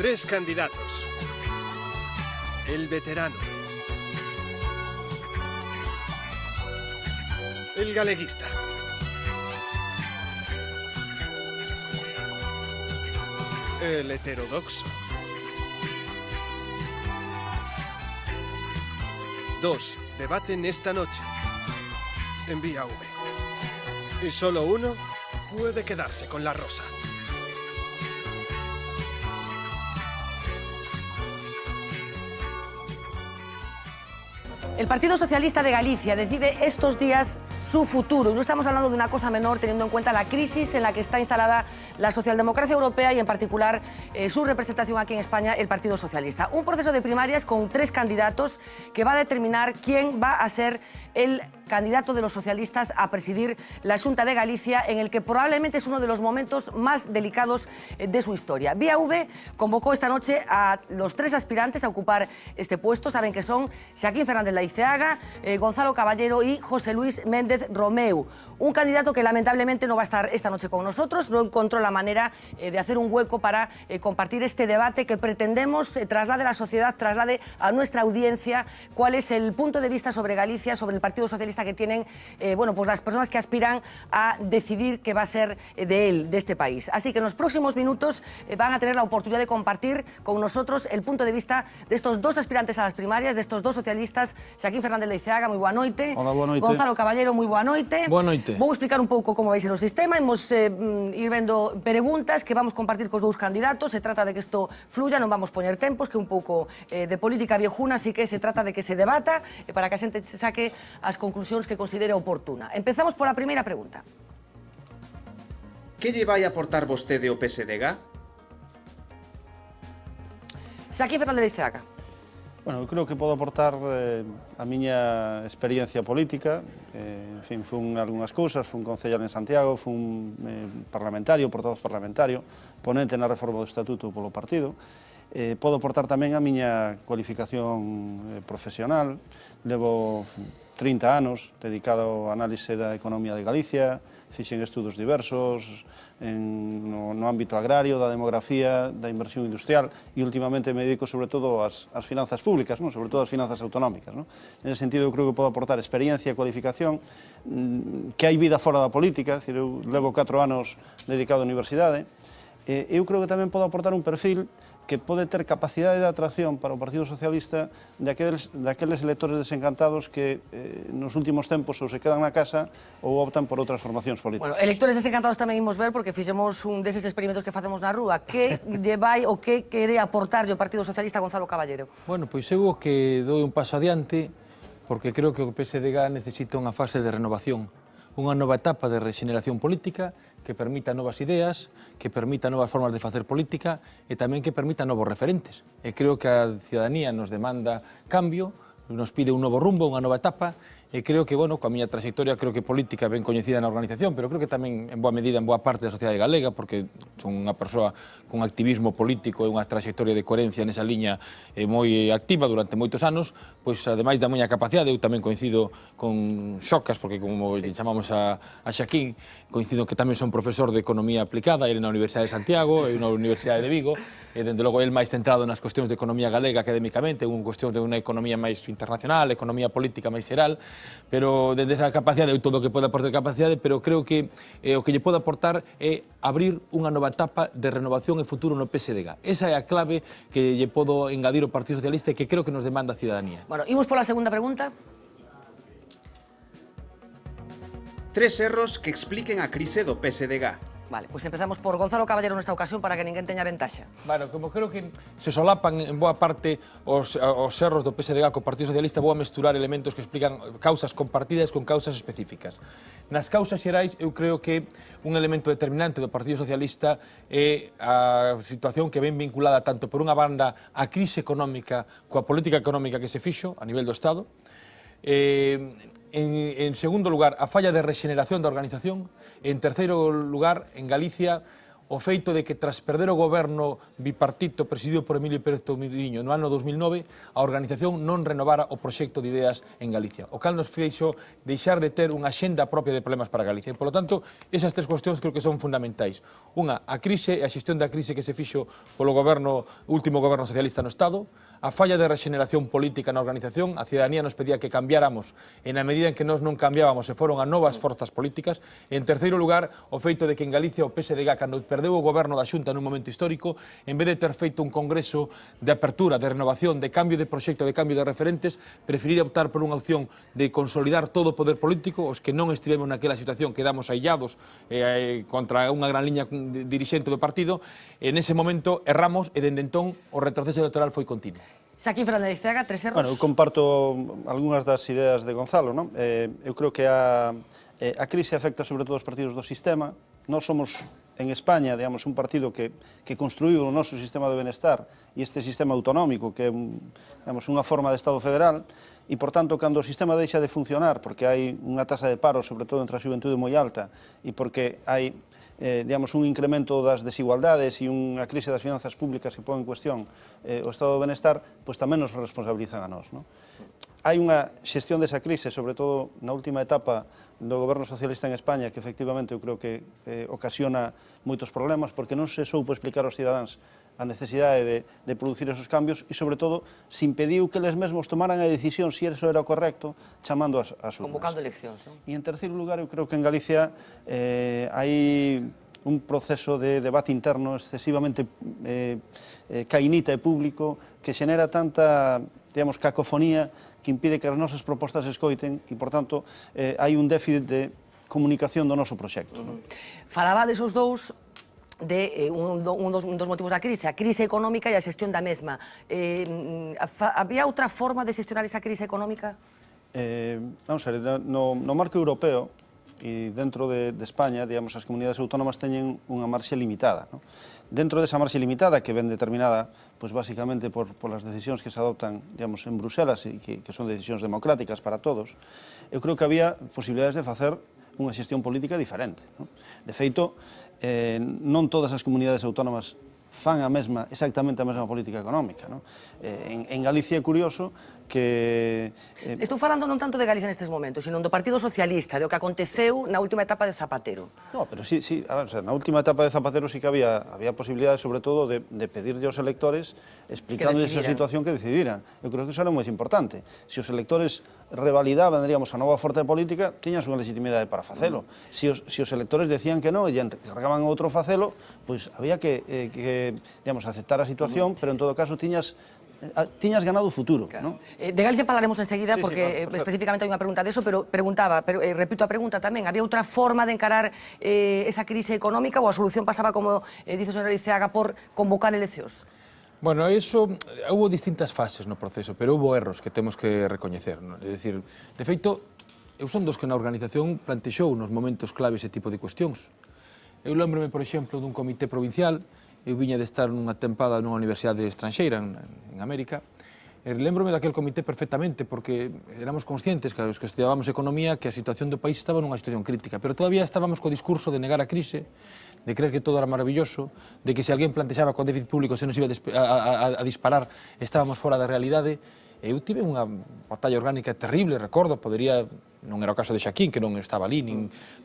Tres candidatos. El veterano. El galeguista. El heterodoxo. Dos debaten esta noche en Vía V. Y solo uno puede quedarse con la rosa. El Partido Socialista de Galicia decide estos días su futuro. Y no estamos hablando de una cosa menor, teniendo en cuenta la crisis en la que está instalada la socialdemocracia europea y, en particular, su representación aquí en España, el Partido Socialista. Un proceso de primarias con tres candidatos que va a determinar quién va a ser el candidato de los socialistas a presidir la Xunta de Galicia, en el que probablemente es uno de los momentos más delicados de su historia. Vía V convocó esta noche a los tres aspirantes a ocupar este puesto. Saben que son Xaquín Fernández Leiceaga, Gonzalo Caballero y José Luis Méndez Romeu. Un candidato que lamentablemente no va a estar esta noche con nosotros, no encontró la manera de hacer un hueco para compartir este debate que pretendemos traslade a la sociedad, traslade a nuestra audiencia cuál es el punto de vista sobre Galicia, sobre el Partido Socialista que tienen pues las personas que aspiran a decidir qué va a ser de él, de este país. Así que en los próximos minutos van a tener la oportunidad de compartir con nosotros el punto de vista de estos dos aspirantes a las primarias, de estos dos socialistas. Xaquín Fernández Leiceaga, moi boa noite. Hola, boa noite. Gonzalo Caballero, moi boa noite. Boa noite. Vou explicar un pouco como vai ser o sistema. Imos ir vendo preguntas que vamos compartir cos dous candidatos. Se trata de que isto fluya, non vamos poñer tempos, que un pouco de política viejuna, así que se trata de que se debata para que a xente saque as conclusións que considere oportuna. Empezamos por a primeira pregunta. Que lle vai aportar vostede ao PSDG? Xaquín Fernández Leiceaga. Bueno, eu creo que podo aportar a miña experiencia política. En fin, fun algunhas cousas, fun concellal en Santiago, fun parlamentario, portavoz parlamentario, ponente na reforma do Estatuto polo partido. Podo aportar tamén a miña cualificación profesional. Levo 30 anos dedicado ao análise da economía de Galicia, fixen estudos diversos no ámbito agrario, da demografía, da inversión industrial e últimamente me dedico sobre todo ás finanzas públicas, sobre todo ás finanzas autonómicas. Nese sentido eu creo que podo aportar experiencia e cualificación, que hai vida fora da política, eu levo 4 anos dedicado á universidade. Eu creo que tamén podo aportar un perfil que pode ter capacidade de atracción para o Partido Socialista daqueles electores desencantados que nos últimos tempos ou se quedan na casa ou optan por outras formacións políticas. Bueno, electores desencantados tamén imos ver, porque fixemos un deses experimentos que facemos na rúa. Que lle vai ou que quere aportarlle o Partido Socialista Gonzalo Caballero? Bueno, pois eu que dou un paso adiante, porque creo que o PSDG necesita unha fase de renovación, unha nova etapa de rexeneración política que permita novas ideas, que permita novas formas de facer política e tamén que permita novos referentes. E creo que a cidadanía nos demanda cambio, nos pide un novo rumbo, unha nova etapa, e creo que, bueno, coa miña trayectoria, creo que política ben coñecida na organización, pero creo que tamén en boa medida, en boa parte da sociedade galega, porque son unha persoa con activismo político e unha trayectoria de coherencia nesa liña moi activa durante moitos anos, pois, ademais da miña capacidade, eu tamén coincido con Xocas, porque como chamamos a Xaquín, coincido que tamén son profesor de Economía Aplicada, ele na Universidade de Santiago, eu na Universidade de Vigo, e, dende logo, el máis centrado nas cuestións de economía galega académicamente, unha cuestión de unha economía máis internacional, economía política máis xeral, pero dende esa capacidade, eu todo o que pode aportar capacidade, pero creo que o que lle pode aportar é abrir unha nova etapa de renovación e futuro no PSDG. Esa é a clave que lle podo engadir ao Partido Socialista e que creo que nos demanda a cidadanía. Bueno, imos pola segunda pregunta. 3 erros que expliquen a crise do PSDG. Vale, pois empezamos por Gonzalo Caballero nesta ocasión para que ninguén teña ventaxa. Bueno, como creo que se solapan en boa parte os erros do PSDG co Partido Socialista, vou a mesturar elementos que explican causas compartidas con causas específicas. Nas causas xerais, eu creo que un elemento determinante do Partido Socialista é a situación que ven vinculada tanto por unha banda a crise económica coa política económica que se fixo a nivel do Estado, en segundo lugar, a falla de rexeneración da organización. En terceiro lugar, en Galicia, o feito de que tras perder o goberno bipartito presidido por Emilio Pérez Touriño no ano 2009, a organización non renovara o proxecto de ideas en Galicia, o cal nos fixo deixar de ter unha axenda propia de problemas para Galicia. E, polo tanto, esas tres cuestións creo que son fundamentais. Unha, a crise e a xestión da crise que se fixo polo último goberno socialista no Estado, a falla de regeneración política na organización, a cidadanía nos pedía que cambiáramos e na medida en que nós non cambiábamos se foron a novas forzas políticas. E, en terceiro lugar, o feito de que en Galicia o PSDG, cando perdeu o goberno da Xunta nun momento histórico, en vez de ter feito un congreso de apertura, de renovación, de cambio de proxecto, de cambio de referentes, preferir optar por unha opción de consolidar todo o poder político, os que non estivemos naquela situación quedamos aillados contra unha gran liña dirixente do partido, e nese momento erramos e dende entón o retroceso electoral foi continuo. Xaquín Fernández Ceaga, tres erros. Bueno, eu comparto algunhas das ideas de Gonzalo, non? Eu creo que a crise afecta sobre todo os partidos do sistema. Nós somos en España, digamos, un partido que construiu o noso sistema de benestar e este sistema autonómico, que é digamos, unha forma de Estado federal, e, por tanto, cando o sistema deixa de funcionar, porque hai unha tasa de paro, sobre todo entre a xuventude moi alta, e porque hai digamos, un incremento das desigualdades e unha crise das finanzas públicas que pon en cuestión o estado do benestar, pois tamén nos responsabilizan a nós, non? Hai unha xestión desa crise, sobre todo na última etapa do goberno socialista en España, que efectivamente eu creo que ocasiona moitos problemas, porque non se soupo explicar aos cidadáns a necesidade de producir esos cambios e, sobre todo, se impediu que eles mesmos tomaran a decisión se eso era o correcto, chamando as urnas. Convocando eleccións, non? E, en terceiro lugar, eu creo que en Galicia hai un proceso de debate interno excesivamente cainita e público que xenera tanta, digamos, cacofonía que impide que as nosas propostas se escoiten e, por tanto, hai un déficit de comunicación do noso proxecto. Falaba desos dous de un dos motivos da crise, a crise económica e a xestión da mesma. Había outra forma de xestionar esa crise económica? Vamos a ver, no marco europeo e dentro de España, digamos, as comunidades autónomas teñen unha marxe limitada, non? Dentro desa marxe limitada, que ven determinada, pois, basicamente, por as decisións que se adoptan, digamos, en Bruselas, e que son decisións democráticas para todos, eu creo que había posibilidades de facer unha xestión política diferente, non? De feito, non todas as comunidades autónomas fan exactamente a mesma política económica, non? En Galicia é curioso que... Estou falando non tanto de Galicia nestes momentos, sino do Partido Socialista, do que aconteceu na última etapa de Zapatero. No, pero sí, a ver, o sea, na última etapa de Zapatero sí que había posibilidades, sobre todo, de pedirlle aos electores, explicando esa situación, que decidiran. Eu creo que eso era moi importante. Se os electores revalidaban, diríamos, a nova forza política, tiñas unha legitimidade para facelo. Se os electores decían que non e cargaban outro facelo, pois había que digamos, aceptar a situación, pero en todo caso tiñas ganado o futuro, non? De Galicia falaremos enseguida, porque claro, especificamente hai unha pregunta deso, pero preguntaba, repito a pregunta tamén, había outra forma de encarar esa crise económica ou a solución pasaba, como dice o señor Liceaga, por convocar eleccións? Bueno, eso, houve distintas fases no proceso, pero houve erros que temos que recoñecer, non? É dicir, de feito, eu son dos que na organización plantexou nos momentos clave ese tipo de cuestións. Eu lembrome, por exemplo, dun comité provincial. Eu viña de estar nunha tempada nunha universidade estranxeira en América, e lembrome daquel comité perfectamente, porque éramos conscientes, que os que estudiábamos economía, que a situación do país estaba nunha situación crítica, pero todavía estábamos co discurso de negar a crise, de creer que todo era maravilloso, de que se alguén plantexaba que o déficit público se nos iba a disparar, estábamos fora da realidade. Eu tive unha batalla orgánica terrible, recordo, non era o caso de Xaquín, que non estaba ali,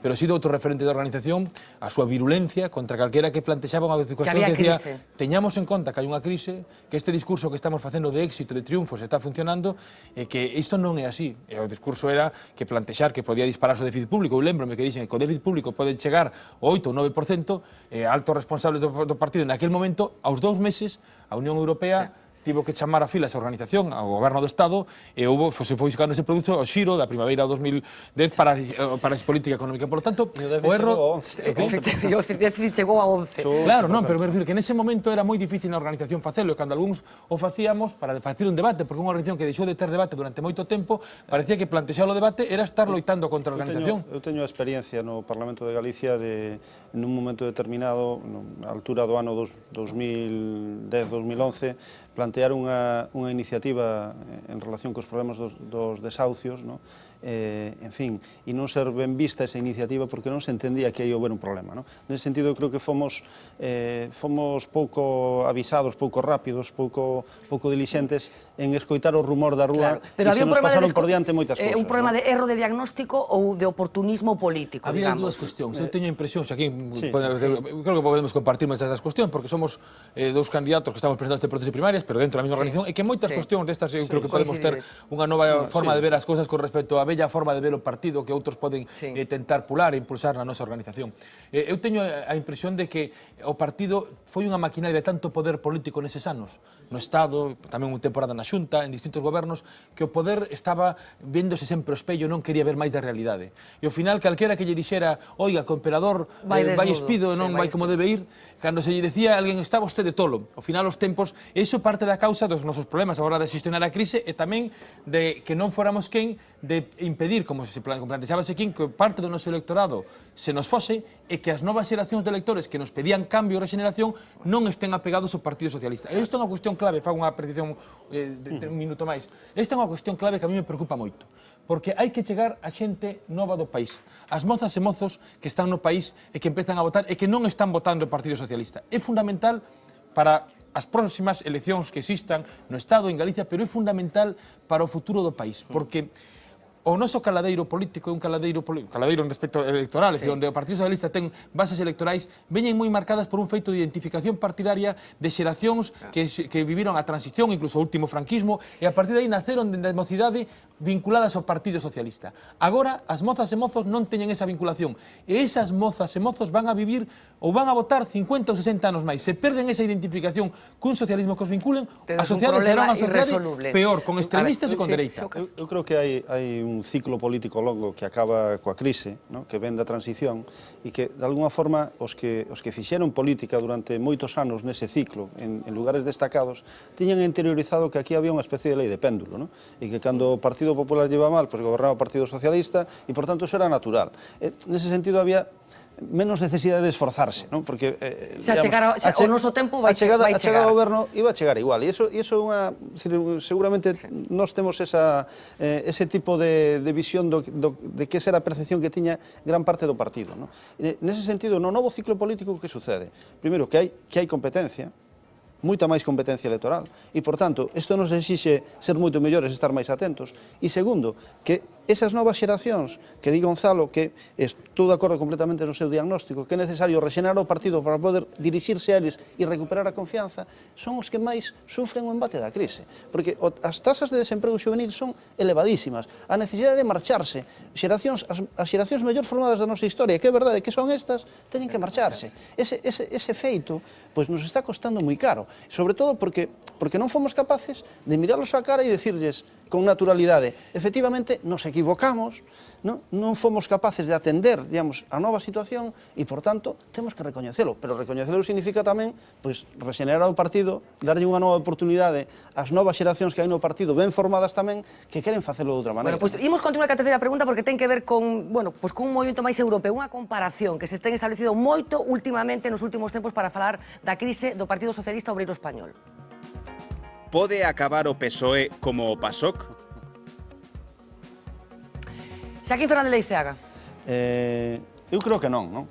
pero si de outro referente da organización, a súa virulencia contra calquera que plantexaba unha cuestión que decía, teñamos en conta que hai unha crise, que este discurso que estamos facendo de éxito, de triunfos, está funcionando, e que isto non é así. E o discurso era que plantexar que podía dispararse o déficit público. Eu lembrome que dixen que o déficit público pode chegar ao 8 ou 9%, altos responsables do partido naquel momento, aos 2 meses, a Unión Europea tivo que chamar a filas a organización, ao goberno do Estado, e se foi buscando ese produto ao xiro da primavera do 2010 para a política económica. Por lo tanto, o erro... O déficit chegou a 11. Claro, non, pero me refiro que nese momento era moi difícil na organización facelo, e cando algúns o facíamos para facer un debate, porque unha organización que deixou de ter debate durante moito tempo, parecía que plantexar o debate era estar loitando contra a organización. Eu teño experiencia no Parlamento de Galicia nun momento determinado, na altura do ano 2010-2011, plantear unha iniciativa en relación cos problemas dos desahucios, no? en fin, e non ser ben vista esa iniciativa porque non se entendía que aí houber un problema, non? Nese sentido, eu creo que fomos pouco avisados, pouco rápidos, pouco dilixentes en escoitar o rumor da rúa e se nos pasaron por diante moitas cousas. Un problema de erro de diagnóstico ou de oportunismo político, Había digamos? dúas cuestións. Eu teño a impresión, aquí creo que podemos compartir moitas das cuestións, porque somos dous candidatos que estamos presentando este proceso de primarias, pero dentro da mesma organización, e que moitas cuestións destas eu creo que podemos ter unha nova forma de ver as cousas con respecto á bella forma de ver o partido que outros poden tentar pular e impulsar na nosa organización. Eu teño a impresión de que o partido foi unha maquinaria de tanto poder político neses anos, no Estado, tamén unha temporada na Xunta, en distintos gobernos, que o poder estaba vendose sempre o espello, non quería ver máis da realidade. E ao final, calquera que lle dixera, oiga, que o emperador vai espido e non vai como debe ir, cando se lle decía a alguén, está vostede tolo. Ao final, os tempos, iso parte da causa dos nosos problemas a hora de xestionar a crise e tamén de que non fóramos quen de impedir, como se plantexábase aquí, que parte do noso electorado se nos fose e que as novas xeracións de electores que nos pedían cambio e regeneración non estén apegados ao Partido Socialista. E isto é unha cuestión clave, fago unha apreciación de un minuto máis. Esta é unha cuestión clave que a mí me preocupa moito, porque hai que chegar a xente nova do país, as mozas e mozos que están no país e que empezan a votar e que non están votando o Partido Socialista. É fundamental para as próximas eleccións que existan no Estado, en Galicia, pero é fundamental para o futuro do país, porque o noso caladeiro político é un caladeiro en respecto electoral, é dicir, onde o Partido Socialista ten bases electorais, veñen moi marcadas por un feito de identificación partidaria de xeracións que viviron a transición, incluso o último franquismo, e a partir de aí naceron dende a mocidade vinculadas ao Partido Socialista. Agora, as mozas e mozos non teñen esa vinculación, e esas mozas e mozos van a vivir ou van a votar 50 ou 60 anos máis. Se perden esa identificación cun socialismo que os vinculen, a sociedade será unha sociedade peor, con extremistas e con dereita. Eu creo que hai un ciclo político longo que acaba coa crise, ¿no? Que ven da transición e que, de alguna forma, os que fixeron política durante moitos anos nese ciclo, en lugares destacados, tiñan interiorizado que aquí había unha especie de lei de péndulo, ¿no? E que cando o Partido Popular lleva mal, pues gobernaba o Partido Socialista e, por tanto, eso era natural. Nese sentido, había menos necesidade de esforzarse, non? Porque o noso tempo vai chegar. A chegada ao goberno iba a chegar igual, e iso é unha, seguramente nós temos ese tipo de visión de que esa era a percepción que tiña gran parte do partido, non? Nese sentido, no novo ciclo político, que sucede? Primeiro, que hai competencia, moita máis competencia electoral, e, por tanto, isto nos exixe ser moito mellores, estar máis atentos, e, segundo, que esas novas xeracións, que di Gonzalo, que estou de acordo completamente no seu diagnóstico, que é necesario rexenar o partido para poder dirixirse a eles e recuperar a confianza, son os que máis sufren o embate da crise, porque as tasas de desemprego juvenil son elevadísimas, a necesidade de marcharse, as xeracións mellor formadas da nosa historia, que é verdade que son estas, teñen que marcharse. Ese feito, pois nos está costando moi caro, sobre todo porque non fomos capaces de mirarlos a cara e decirles con naturalidade, efectivamente nos equivocamos, non fomos capaces de atender, digamos, a nova situación e, por tanto, temos que recoñecelo, pero recoñecelo significa tamén, pois, rexenerar o partido, darlle unha nova oportunidade ás novas xeracións que hai no partido, ben formadas tamén, que queren facelo de outra maneira. Bueno, pois imos continuar ca terceira pregunta porque ten que ver con, bueno, pois con un movimento máis europeo, unha comparación que se ten establecido moito últimamente nos últimos tempos para falar da crise do Partido Socialista Obreiro Español. Pode acabar o PSOE como o PASOK? Xaquín Fernández Leiceaga. Eu creo que non, non?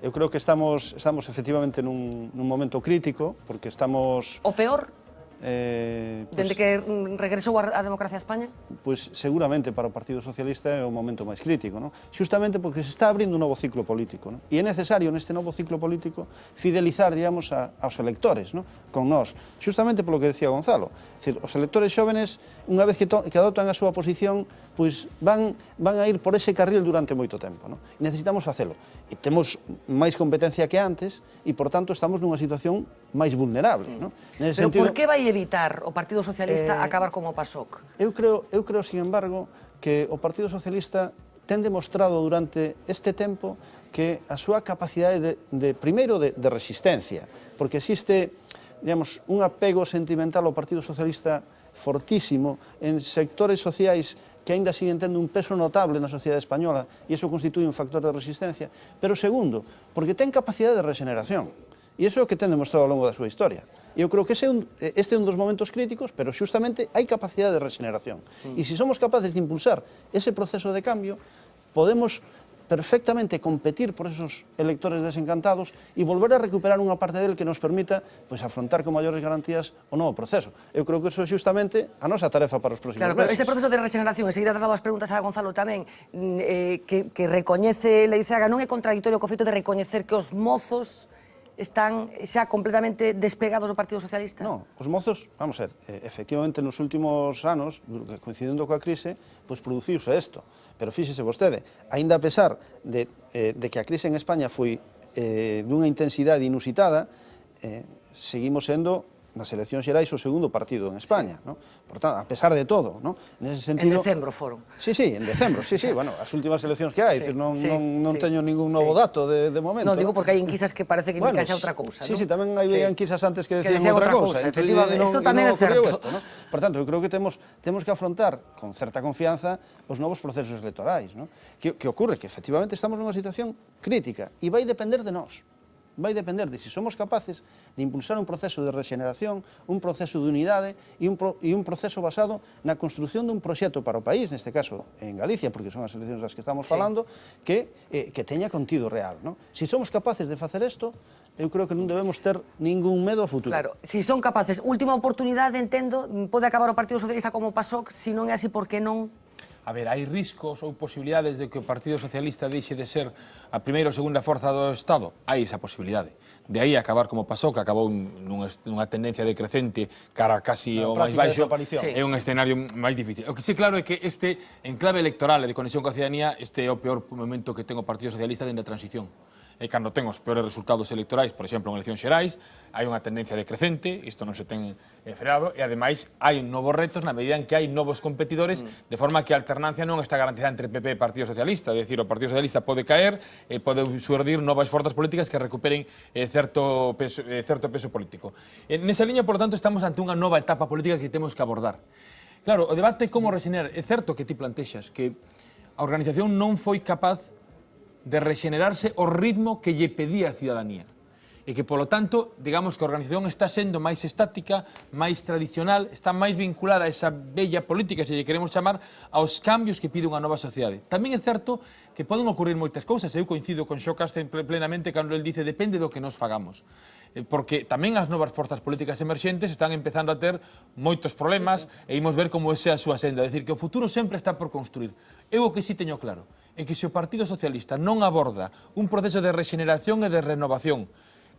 Eu creo que estamos efectivamente nun momento crítico, porque estamos... O peor? Dende que regresou a democracia a España? Pois seguramente para o Partido Socialista é o momento máis crítico, non? Xustamente porque se está abrindo un novo ciclo político, non? E é necesario neste novo ciclo político fidelizar, digamos, aos electores, non? Con nós, xustamente polo que decía Gonzalo. É dicir, os electores xóvenes, unha vez que adoptan a súa posición, pois van a ir por ese carril durante moito tempo, non? E necesitamos facelo. E temos máis competencia que antes e, por tanto, estamos nunha situación máis vulnerable, non? Pero por que vai evitar o Partido Socialista acabar como o PASOK? Eu creo, sin embargo, que o Partido Socialista ten demostrado durante este tempo que a súa capacidade primeiro de resistencia, porque existe, digamos, un apego sentimental ao Partido Socialista fortísimo en sectores sociais que aínda siguen tendo un peso notable na sociedade española e iso constituye un factor de resistencia, pero segundo, porque ten capacidade de regeneración. E iso é o que ten demostrado ao longo da súa historia. E eu creo que este é un dos momentos críticos, pero xustamente hai capacidade de regeneración. E se somos capaces de impulsar ese proceso de cambio, podemos perfectamente competir por esos electores desencantados e volver a recuperar unha parte del que nos permita afrontar con maiores garantías o novo proceso. Eu creo que eso é xustamente a nosa tarefa para os próximos meses. Claro, pero ese proceso de regeneración, enseguida traslado as preguntas a Gonzalo tamén, que recoñece Leizaga, non é contradictorio co feito de recoñecer que os mozos están xa completamente despegados do Partido Socialista? Non, os mozos, vamos a ver, efectivamente nos últimos anos, coincidendo coa crise, produciuse isto. Pero fíxese vostede, aínda a pesar de que a crise en España foi dunha intensidade inusitada, seguimos sendo nas eleccións xerais o segundo partido en España, non? Por tanto, a pesar de todo, non? Nese sentido... En decembro foron. Sí, en decembro, bueno, as últimas eleccións que hai, non teño ningún novo dato de momento. Non, digo porque hai enquisas que parece que indican xa outra cousa, non? Sí, tamén hai enquisas antes que decían outra cousa. Eso tamén é certo. Por tanto, eu creo que temos que afrontar con certa confianza os novos procesos electorais, non? Que ocorre? Que efectivamente estamos nunha situación crítica e vai depender de nós. Vai depender de se somos capaces de impulsar un proceso de regeneración, un proceso de unidade e un proceso basado na construción dun proxecto para o país, neste caso en Galicia, porque son as eleccións das que estamos falando, que teña contido real. Se somos capaces de facer isto, eu creo que non debemos ter ningún medo ao futuro. Claro, se son capaces, última oportunidade, entendo, pode acabar o Partido Socialista como pasou, se non é así, por que non? A ver, hai riscos ou posibilidades de que o Partido Socialista deixe de ser a primeira ou segunda forza do Estado? Hai esa posibilidade. De aí acabar como pasou, que acabou nunha tendencia decrecente cara casi ao máis baixo, é un escenario máis difícil. O que sí claro é que en clave electoral e de conexión coa cidadanía, este é o peor momento que ten o Partido Socialista dende a transición. E cando ten os peores resultados electorais, por exemplo, en eleccións xerais, hai unha tendencia decrecente, isto non se ten frenado, e ademais hai novos retos na medida en que hai novos competidores, de forma que a alternancia non está garantizada entre PP e Partido Socialista, é dicir, o Partido Socialista pode caer e pode surdir novas forzas políticas que recuperen certo peso político. Nesa liña, por lo tanto, estamos ante unha nova etapa política que temos que abordar. Claro, o debate é como regenerar. É certo que ti plantexas que a organización non foi capaz de regenerarse ao ritmo que lle pedía a cidadanía. E que, polo tanto, digamos que a organización está sendo máis estática, máis tradicional, está máis vinculada a esa bella política, se lle queremos chamar, aos cambios que pide unha nova sociedade. Tamén é certo que poden ocurrir moitas cousas. Eu coincido con Xocasta plenamente cando el dice depende do que nos fagamos. Porque tamén as novas forzas políticas emerxentes están empezando a ter moitos problemas e imos ver como esa é a súa senda. É dicir, que o futuro sempre está por construir. Eu o que sí teño claro é que se o Partido Socialista non aborda un proceso de regeneración e de renovación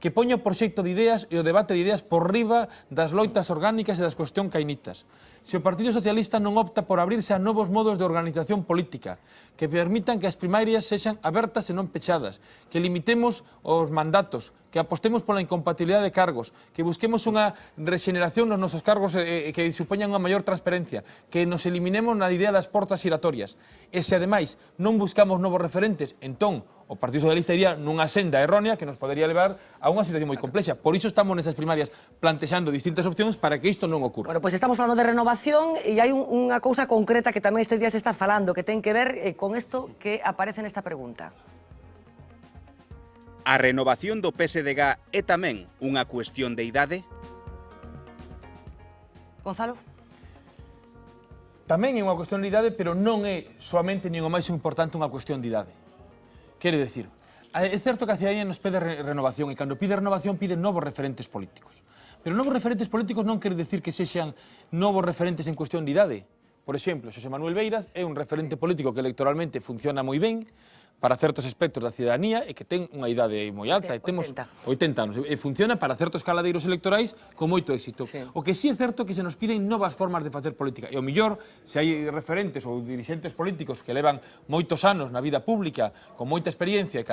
que poña o proxecto de ideas e o debate de ideas por riba das loitas orgánicas e das cuestións cainitas. Se o Partido Socialista non opta por abrirse a novos modos de organización política, que permitan que as primarias sexan abertas e non pechadas, que limitemos os mandatos, que apostemos pola incompatibilidade de cargos, que busquemos unha regeneración nos nosos cargos que supoñan unha maior transparencia, que nos eliminemos na idea das portas giratorias. E se, ademais, non buscamos novos referentes, entón, o Partido Socialista iría nunha senda errónea que nos podería levar a unha situación moi complexa. Por iso estamos nesas primarias plantexando distintas opcións para que isto non ocurra. Bueno, pois estamos falando de renovación e hai unha cousa concreta que tamén estes días se está falando, que ten que ver con isto que aparece nesta pregunta. A renovación do PSDG é tamén unha cuestión de idade? Gonzalo? Tamén é unha cuestión de idade, pero non é soamente nin o máis importante unha cuestión de idade. Quere decir, é certo que a cidadanía nos pede renovación e cando pide renovación pide novos referentes políticos. Pero novos referentes políticos non quere decir que sexan novos referentes en cuestión de idade. Por exemplo, Xosé Manuel Beiras é un referente político que electoralmente funciona moi ben para certos aspectos da cidadanía e que ten unha idade moi alta. 80 anos. E funciona para certos caladeiros electorais con moito éxito. Sí. O que sí é certo que se nos piden novas formas de facer política. E o mellor, se hai referentes ou dirixentes políticos que levan moitos anos na vida pública, con moita experiencia e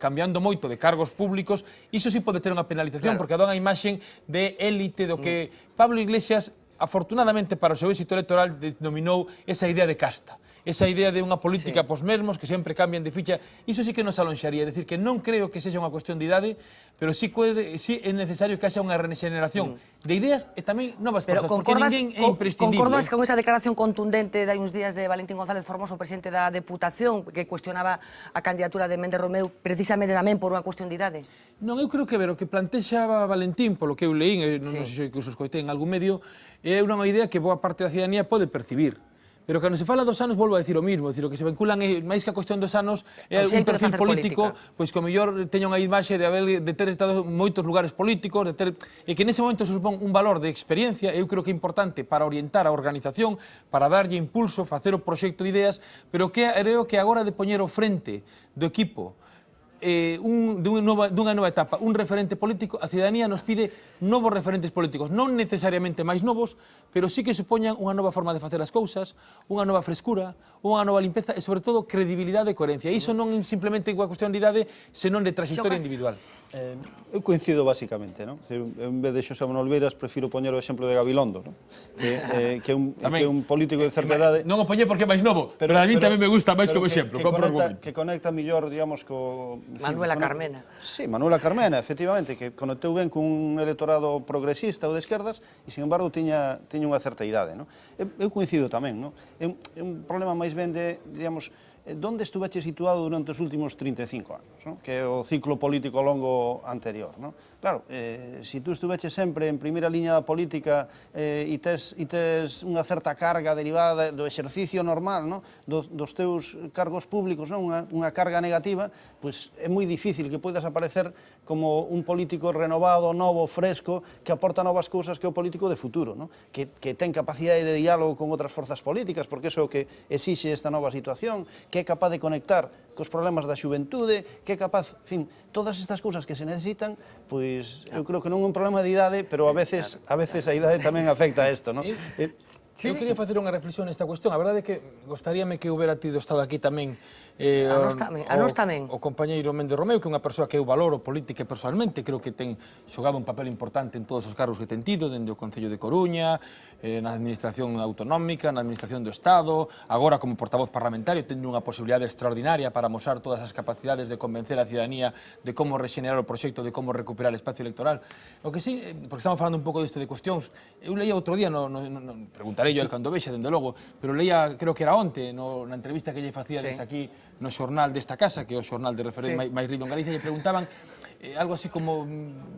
cambiando moito de cargos públicos, iso sí pode ter unha penalización, porque dá unha imaxe de élite do que Pablo Iglesias, afortunadamente para o seu éxito electoral, denominou esa idea de casta. esa idea de unha política pos mesmos que sempre cambian de ficha, iso sí que nos alonxaría, é dicir, que non creo que sexa unha cuestión de idade, pero sí é necesario que haxa unha regeneración de ideas e tamén novas Pero persoas, porque ninguén é imprescindible. concordas con esa declaración contundente de hai uns días de Valentín González Formoso, presidente da Deputación, que cuestionaba a candidatura de Méndez Romeu precisamente tamén por unha cuestión de idade? Non, eu creo que o que plantexaba Valentín, polo que eu leín, non sei se que os escoitei en algún medio, é unha idea que boa parte da ciudadanía pode percibir. Pero cando se fala dos anos, volvo a decir o mismo, o que se vinculan máis que a cuestión dos anos é un perfil político, pois que o mellor teña unha imaxe de ter estado en moitos lugares políticos, e que nese momento se supón un valor de experiencia, eu creo que é importante para orientar a organización, para darlle impulso, facer o proxecto de ideas, pero creo que agora de poñer ao frente do equipo dunha nova etapa, un referente político, a ciudadanía nos pide novos referentes políticos, non necesariamente máis novos, pero sí que supoñan unha nova forma de facer as cousas, unha nova frescura, unha nova limpeza e, sobre todo, credibilidade e coherencia. E iso non é simplemente unha cuestión de idade, senón de trayectoria individual. Eu coincido basicamente, non? En vez de Xosé Manuel Beiras, prefiro poñer o exemplo de Gabilondo, non? Que é un político de certa idade. Non o poñer porque é máis novo, pero a mí tamén me gusta máis como exemplo. Que conecta mellor, digamos, co... Manuela Carmena. Sí, Manuela Carmena, efectivamente, que conectou ben cun electorado progresista ou de esquerdas e, sin embargo, tiña unha certa idade, non? Eu coincido tamén, non? É un problema máis ben de, digamos, onde estuveche situado durante os últimos 35 anos, non? Que é o ciclo político longo anterior, non? Claro, se tú estuveche sempre en primeira liña da política e tes unha certa carga derivada do exercicio normal, non? Dos teus cargos públicos, non? Unha carga negativa, pois é moi difícil que poidas aparecer como un político renovado, novo, fresco, que aporta novas cousas que o político de futuro, non? Que ten capacidade de diálogo con outras forzas políticas, porque iso é o que exixe esta nova situación, que é capaz de conectar cos problemas da xuventude, que é capaz, en fin, todas estas cousas que se necesitan, pois eu creo que non é un problema de idade, pero a veces a idade tamén afecta a isto, non? Eu quería facer unha reflexión nesta cuestión. A verdade é que gostaríame que houbera tido estado aquí tamén a nós tamén. O compañeiro Méndez Romeu, que é unha persoa que eu valoro política e personalmente, creo que ten xogado un papel importante en todos os cargos que ten tido, dende o Concello de Coruña, na administración autonómica, na administración do Estado, agora como portavoz parlamentario, tendo unha posibilidade extraordinaria para mostrar todas as capacidades de convencer a ciudadanía de como rexenerar o proxecto, de como recuperar o espacio electoral. O que sí, porque estamos falando un pouco disto de cuestións, eu leía outro día, preguntarei yo el cando vexa, dende logo, pero leía, creo que era onte, na entrevista que lle facíades aquí no xornal desta casa, que é o xornal de referencia máis lido en Galicia, lle preguntaban algo así como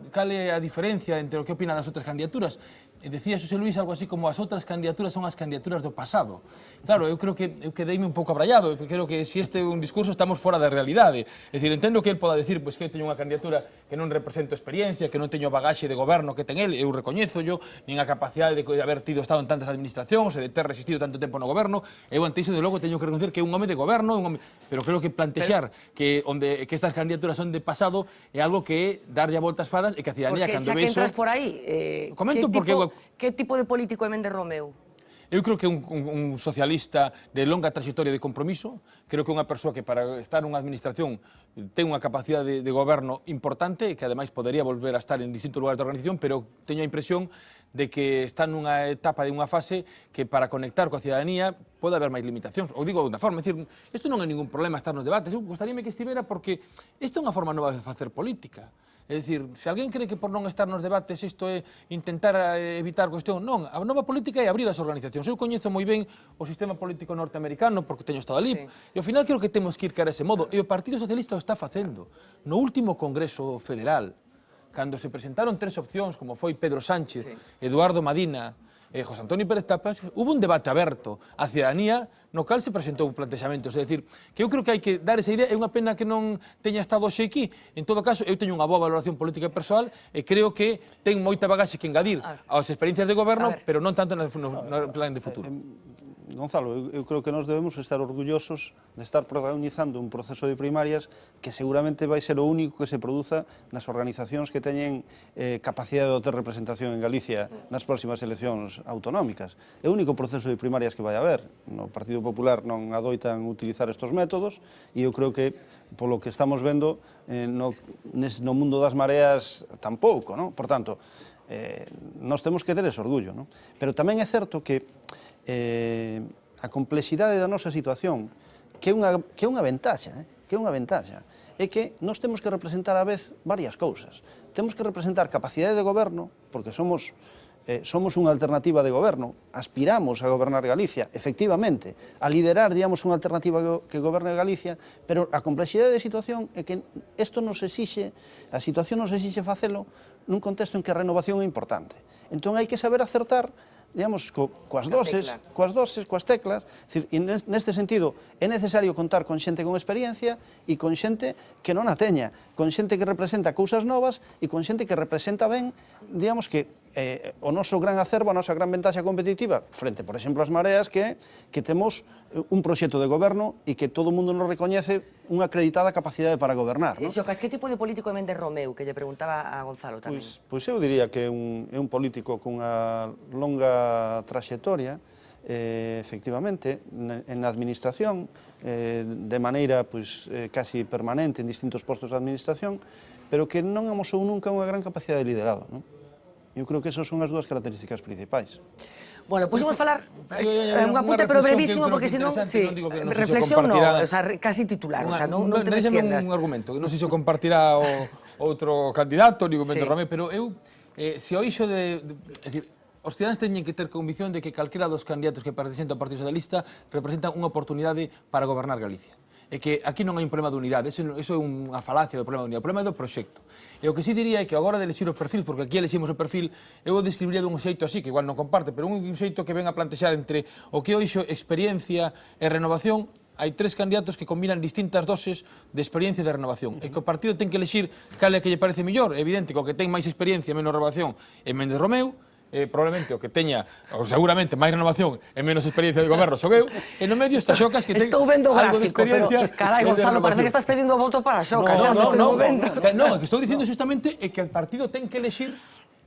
cal é a diferencia entre o que opina das outras candidaturas. E decía Xosé Luís algo así como as outras candidaturas son as candidaturas do pasado. Claro, eu creo que eu quedeime un pouco abrallado, eu creo que se este é un discurso estamos fora da realidade. É dicir, entendo que el poda decir pois que eu teño unha candidatura que non represento experiencia, que non teño bagaxe de goberno que ten el, eu recoñezo yo, nin a capacidade de haber tido estado en tantas administracións e de ter resistido tanto tempo no goberno. Eu ante iso, de logo, teño que reconocer que é un home de goberno, pero creo que plantexar que estas candidaturas son de pasado é algo que é darlle a volta ás espadas e que a ciudadanía cando ve iso... Porque xa que entras por aí, comento porque que tipo de político é Méndez Romeu? Eu creo que é un socialista de longa trayectoria de compromiso, creo que é unha persoa que para estar nunha administración ten unha capacidade de goberno importante e que ademais podería volver a estar en distintos lugares da organización, pero teño a impresión de que está nunha etapa de unha fase que para conectar coa ciudadanía pode haber máis limitacións. O digo de unha forma, é dicir, isto non é ningún problema estar nos debates, eu gostaríame que estivera porque isto é unha forma nova de facer política. É dicir, se alguén cree que por non estar nos debates isto é intentar evitar cuestión, non, a nova política é abrir as organizacións. Eu coñezo moi ben o sistema político norteamericano porque teño estado ali, e ao final creo que temos que ir cara a ese modo, e o Partido Socialista o está facendo. No último Congreso Federal, cando se presentaron tres opcións, como foi Pedro Sánchez, Eduardo Madina e José Antonio Pérez Tapas, hubo un debate aberto á ciudadanía no cal se presentou plantexamentos. É dicir, que eu creo que hai que dar esa idea. É unha pena que non teña estado hoxe aquí. En todo caso, eu teño unha boa valoración política persoal e creo que ten moita bagaxe que engadir ás experiencias de goberno, pero non tanto no plan de futuro. Gonzalo, eu creo que nós debemos estar orgullosos de estar protagonizando un proceso de primarias que seguramente vai ser o único que se produza nas organizacións que teñen capacidade de ter representación en Galicia nas próximas eleccións autonómicas. É o único proceso de primarias que vai haber. No Partido Popular non adoitan utilizar estes métodos e eu creo que, polo que estamos vendo, no mundo das mareas tampouco, non? Por tanto, nós temos que ter ese orgullo, non? Pero tamén é certo que a complexidade da nosa situación, que é unha ventaxa, é que nós temos que representar a vez varias cousas. Temos que representar capacidade de goberno, porque somos unha alternativa de goberno, aspiramos a gobernar Galicia, efectivamente, a liderar, digamos, unha alternativa que goberne Galicia, pero a complexidade de situación é que isto nos exixe, a situación nos exixe facelo nun contexto en que a renovación é importante. Entón hai que saber acertar, digamos, coas teclas, e neste sentido é necesario contar con xente con experiencia e con xente que non a teña, con xente que representa cousas novas e con xente que representa ben, digamos, que o noso gran acervo, a nosa gran ventaxa competitiva frente, por exemplo, ás mareas, que temos un proxecto de goberno e que todo o mundo nos recoñece unha acreditada capacidade para gobernar. Xocas, que tipo de político é Méndez Romeu, que lle preguntaba a Gonzalo tamén? Pois eu diría que é un político cunha longa traxectoria, efectivamente, na administración, de maneira casi permanente en distintos postos de administración, pero que non amosou nunca unha gran capacidade de liderado. Eu creo que esas son as dúas características principais. Bueno, pois imos falar un apunte, pero brevísimo, porque senón, reflexión non, casi titular, non te me extiendas. Un argumento, que non sei se compartirá outro candidato, digo, Méndez Romeu, pero eu, se o ixo de... É dicir, os cidadáns teñen que ter convicción de que calquera dos candidatos que representan o Partido Socialista representan unha oportunidade para gobernar Galicia. É que aquí non hai un problema de unidade, eso é unha falacia do problema de unidade, o problema é do proxecto. E o que sí diría é que agora de elexir o perfil, porque aquí eleximos o perfil, eu o describiría dun xeito así, que igual non comparte, pero un xeito que ven a plantexar entre o que hoxe experiencia e renovación. Hai tres candidatos que combinan distintas doses de experiencia e de renovación. E que o partido ten que elexir cal é que lle parece mellor. É evidente que o que ten máis experiencia e menos renovación é Méndez Romeu, probablemente o que teña, ou seguramente, máis renovación e menos experiencia de goberno son eu, e no medio está Xocas que ten algo de experiencia. Carai, Gonzalo, parece que estás pedindo voto para Xocas. Non, o que estou dicindo justamente é que o partido ten que elexir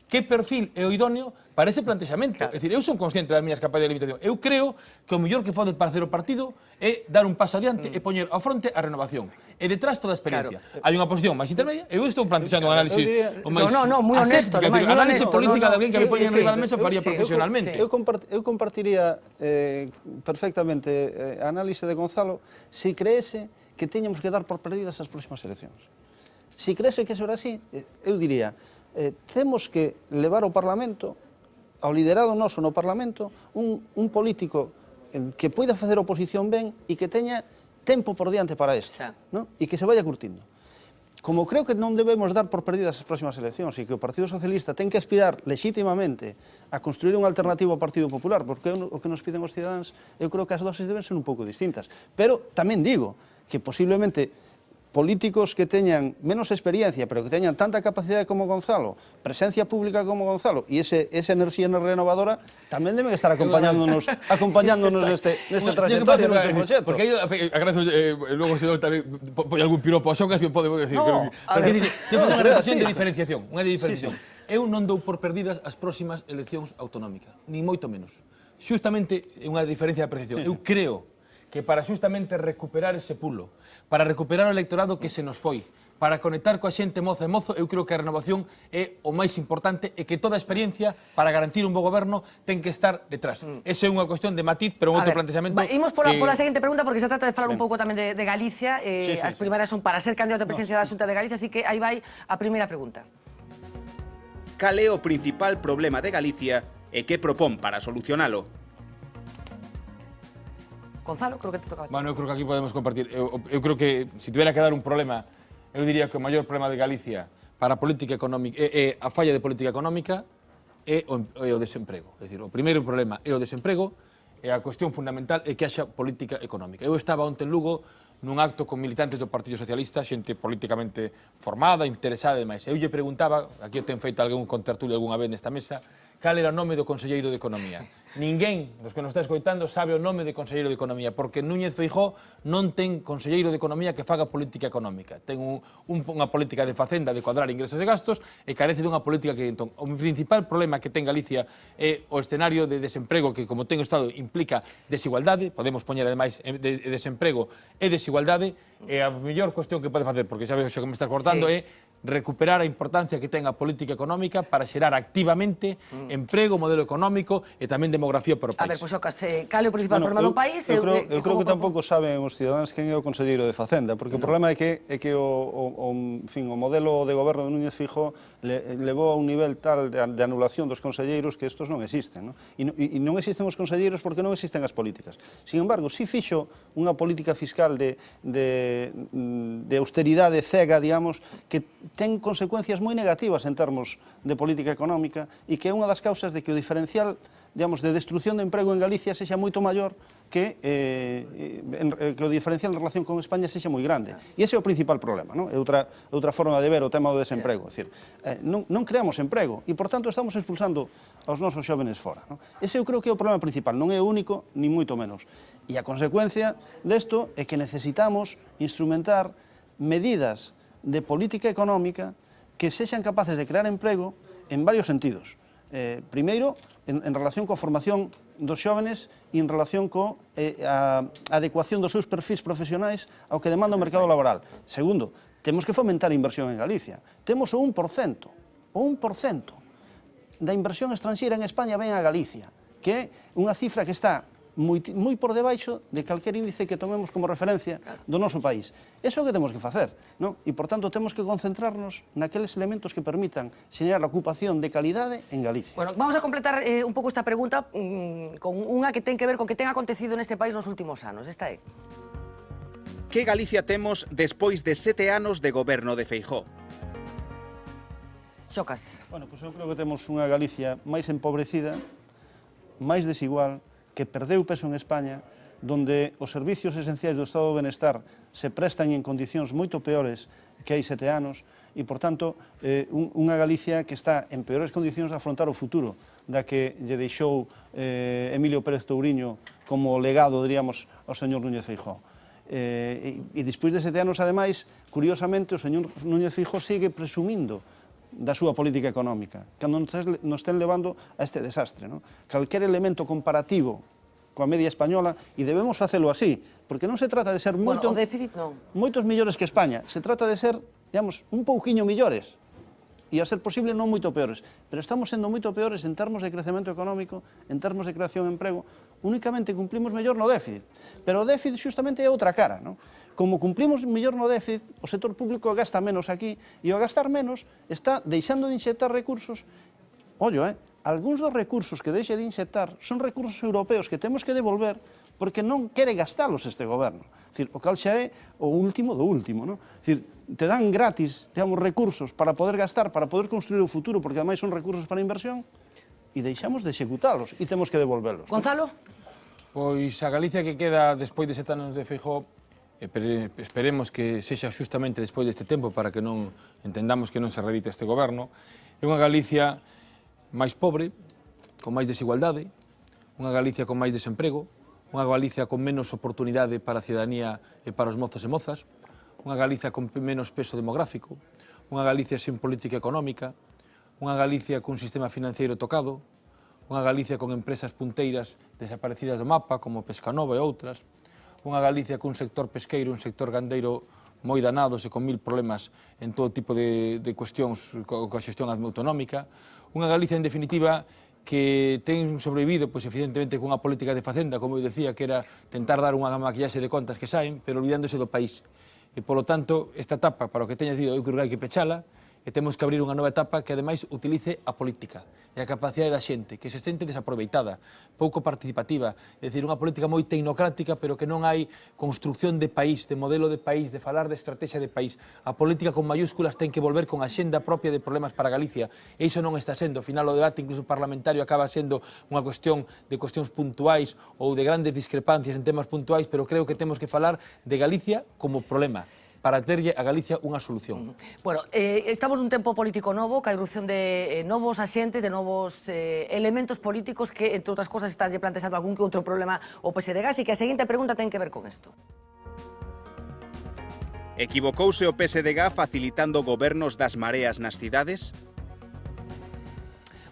que perfil é o idóneo para ese plantexamento. É dicir, eu son consciente das miñas capacidades de limitación. Eu creo que o mellor que pode facer o partido é dar un paso adiante e poñer ao fronte a renovación. E detrás toda a experiencia. Hai unha posición máis intermedia, eu estou plantexando un análise máis moi honesto, a análise política de alguén que me poña en riba da mesa faría profesionalmente. Eu compartiría perfectamente a análise de Gonzalo se creese que teñamos que dar por perdidas as próximas eleccións. Se creese que eso era así, eu diría, temos que levar ao Parlamento, ao liderado noso no Parlamento, un político que poida facer oposición ben e que teña tempo por diante para isto, e que se vaya curtindo. Como creo que non debemos dar por perdidas as próximas eleccións e que o Partido Socialista ten que aspirar legítimamente a construir unha alternativa ao Partido Popular, porque o que nos piden os cidadáns, eu creo que as doses deben ser un pouco distintas. Pero tamén digo que posiblemente políticos que teñan menos experiencia, pero que teñan tanta capacidade como Gonzalo, presencia pública como Gonzalo, e esa enerxía renovadora, tamén deben estar acompañándonos neste trayectoria, neste proxecto. Porque aí, agradezo, logo se dou tamén, poi algún piropo a Xocas que pode decir. No, unha reflexión de diferenciación, Eu non dou por perdidas as próximas eleccións autonómicas, ni moito menos. Xustamente é unha diferencia de apreciación. Eu creo que para xustamente recuperar ese pulo, para recuperar o electorado que se nos foi, para conectar coa xente moza e mozo, eu creo que a renovación é o máis importante e que toda a experiencia para garantir un bo goberno ten que estar detrás. Esa é unha cuestión de matiz, pero un outro plantexamento. Imos pola seguinte pregunta, porque se trata de falar un pouco tamén de Galicia. As primeiras son para ser candidato a presidencia da Xunta de Galicia, así que aí vai a primeira pregunta. Cal é o principal problema de Galicia e que propón para solucionalo? Gonzalo, creo que te toca. Bueno, eu creo que aquí podemos compartir. Eu creo que, se tivera que dar un problema, eu diría que o maior problema de Galicia para a política económica, a falla de política económica é o desemprego. É dicir, o primeiro problema é o desemprego e a cuestión fundamental é que haxa política económica. Eu estaba onte en Lugo nun acto con militantes do Partido Socialista, xente políticamente formada, interesada e demais. Eu lle preguntaba, aquí eu ten feito algún contertulio algunha vez nesta mesa, cal era o nome do conselleiro de Economía. Ninguén dos que nos está escoitando sabe o nome de conselleiro de Economía, porque Núñez Feijóo non ten conselleiro de Economía que faga política económica. Ten unha política de facenda de cuadrar ingresos e gastos e carece dunha política que, entón, o principal problema que ten Galicia é o escenario de desemprego que, como ten o Estado, implica desigualdade, podemos poñer, ademais, desemprego e desigualdade, e a mellor cuestión que pode facer, porque xa veo que me estás cortando, é recuperar a importancia que ten a política económica para xerar activamente emprego, modelo económico e tamén demografía para o país. A ver, pois, Xocas, cal é o principal problema do país? Eu creo que tampouco saben os cidadáns quen é o conselleiro de Facenda, porque o problema é que o modelo de goberno de Núñez Feijóo levou a un nivel tal de anulación dos conselleiros que estos non existen. E non existen os conselleiros porque non existen as políticas. Sin embargo, si fixo unha política fiscal de austeridade cega, digamos, que ten consecuencias moi negativas en termos de política económica e que é unha das causas de que o diferencial, digamos, de destrucción de emprego en Galicia sexa moito maior que o diferencial en relación con España sexa moi grande. E ese é o principal problema, non? É outra forma de ver o tema do desemprego. É dicir, non creamos emprego e, por tanto, estamos expulsando aos nosos xóvenes fora. Ese eu creo que é o problema principal, non é o único, ni moito menos. E a consecuencia desto é que necesitamos instrumentar medidas de política económica que sexan capaces de crear emprego en varios sentidos. Primeiro, en relación coa formación dos xóvenes e en relación coa adecuación dos seus perfis profesionais ao que demanda o mercado laboral. Segundo, temos que fomentar a inversión en Galicia. Temos o 1% da inversión estranxeira en España ven a Galicia, que é unha cifra que está moi por debaixo de calquer índice que tomemos como referencia do noso país. Eso é o que temos que facer, non? E, por tanto, temos que concentrarnos naqueles elementos que permitan xenerar ocupación de calidade en Galicia. Bueno, vamos a completar un pouco esta pregunta con unha que ten que ver con que ten acontecido neste país nos últimos anos. Esta é: Que Galicia temos despois de 7 anos de goberno de Feijóo? Xocas. Bueno, pois eu creo que temos unha Galicia máis empobrecida, máis desigual, que perdeu peso en España, donde os servicios esenciais do Estado do Benestar se prestan en condicións moito peores que hai 7 anos e, por tanto, unha Galicia que está en peores condicións de afrontar o futuro da que lle deixou Emilio Pérez Touriño como legado, diríamos, ao señor Núñez Feijóo. E despois de 7 anos, ademais, curiosamente, o señor Núñez Feijóo sigue presumindo da súa política económica, cando nos estén levando a este desastre. Calquer elemento comparativo coa media española, e debemos facelo así, porque non se trata de ser o déficit non. moitos millores que España, se trata de ser, digamos, un pouquiño millores, e a ser posible non moito peores, pero estamos sendo moito peores en termos de crecemento económico, en termos de creación de emprego, únicamente cumplimos mellor no déficit, pero o déficit xustamente é outra cara, non? Como cumplimos mellor no déficit, o sector público gasta menos aquí, e ao gastar menos está deixando de inxectar recursos. Ollo, algúns dos recursos que deixe de inxectar son recursos europeos que temos que devolver porque non quere gastalos este goberno. O cal xa é o último do último, non? Te dan gratis, digamos, recursos para poder gastar, para poder construir o futuro, porque ademais son recursos para inversión, e deixamos de executalos e temos que devolverlos. Gonzalo? Pois a Galicia que queda despois de 7 anos de Feijóo, esperemos que sexa xustamente despois deste tempo para que non entendamos que non se redite este goberno, é unha Galicia máis pobre, con máis desigualdade, unha Galicia con máis desemprego, unha Galicia con menos oportunidade para a cidadanía e para os mozos e mozas, unha Galicia con menos peso demográfico, unha Galicia sin política económica, unha Galicia cun sistema financiero tocado, unha Galicia con empresas punteiras desaparecidas do mapa, como Pescanova e outras, unha Galicia cun sector pesqueiro, un sector gandeiro moi danados e con 1000 problemas en todo tipo de cuestións coa xestión autonómica, unha Galicia, en definitiva, que ten sobrevivido, pois, evidentemente, cunha política de facenda, como eu decía, que era tentar dar unha maquillaxe de contas que saen, pero olvidándose do país. E, polo tanto, esta etapa, para o que teña dito, eu creo que hai que pechala, e temos que abrir unha nova etapa que, ademais, utilice a política e a capacidade da xente, que se sente desaproveitada, pouco participativa, é dicir, unha política moi tecnocrática, pero que non hai construcción de país, de modelo de país, de falar de estrategia de país. A política con mayúsculas ten que volver con a xenda propia de problemas para Galicia, e iso non está sendo. Ao final, o debate, incluso parlamentario, acaba sendo unha cuestión de cuestións puntuais ou de grandes discrepancias en temas puntuais, pero creo que temos que falar de Galicia como problema, para terlle a Galicia unha solución. Bueno, estamos nun tempo político novo, ca irrupción de novos axentes, de novos elementos políticos que, entre outras cosas, estálle plantexando algún que outro problema o PSDG, así que a seguinte pregunta ten que ver con isto. Equivocouse o PSDG facilitando gobernos das mareas nas cidades?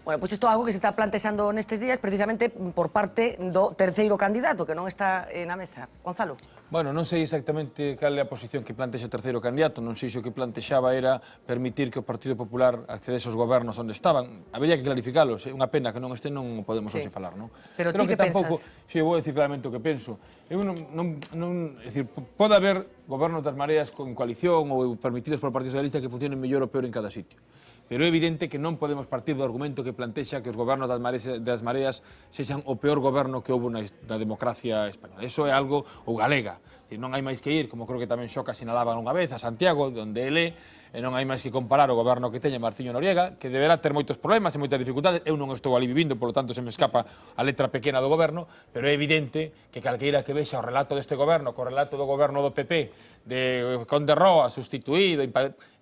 Bueno, pois isto é algo que se está plantexando nestes días precisamente por parte do terceiro candidato que non está na mesa. Gonzalo. Bueno, non sei exactamente cal é a posición que plantexa o terceiro candidato, non sei se o que plantexaba era permitir que o Partido Popular accedese aos gobernos onde estaban. Habería que clarificalos, é unha pena que non este non podemos hoxe falar, non? Pero ti que tampouco, pensas? Si, eu vou decir claramente o que penso. Eu é dicir, pode haber gobernos das mareas con coalición ou permitidos polo Partido Socialista que funcionen mellor ou peor en cada sitio. Pero é evidente que non podemos partir do argumento que plantexa que os gobernos das mareas sexan o peor goberno que houve na democracia española. Eso é algo, ou galega. Non hai máis que ir, como creo que tamén Xoca sinalaba unha vez, a Santiago, onde ele e non hai máis que comparar o goberno que teña Martiño Noriega, que deberá ter moitos problemas e moitas dificultades. Eu non estou ali vivindo, polo tanto se me escapa a letra pequena do goberno, pero é evidente que calqueira que vexa o relato deste goberno, co relato do goberno do PP, de Conde Roa, sustituído, é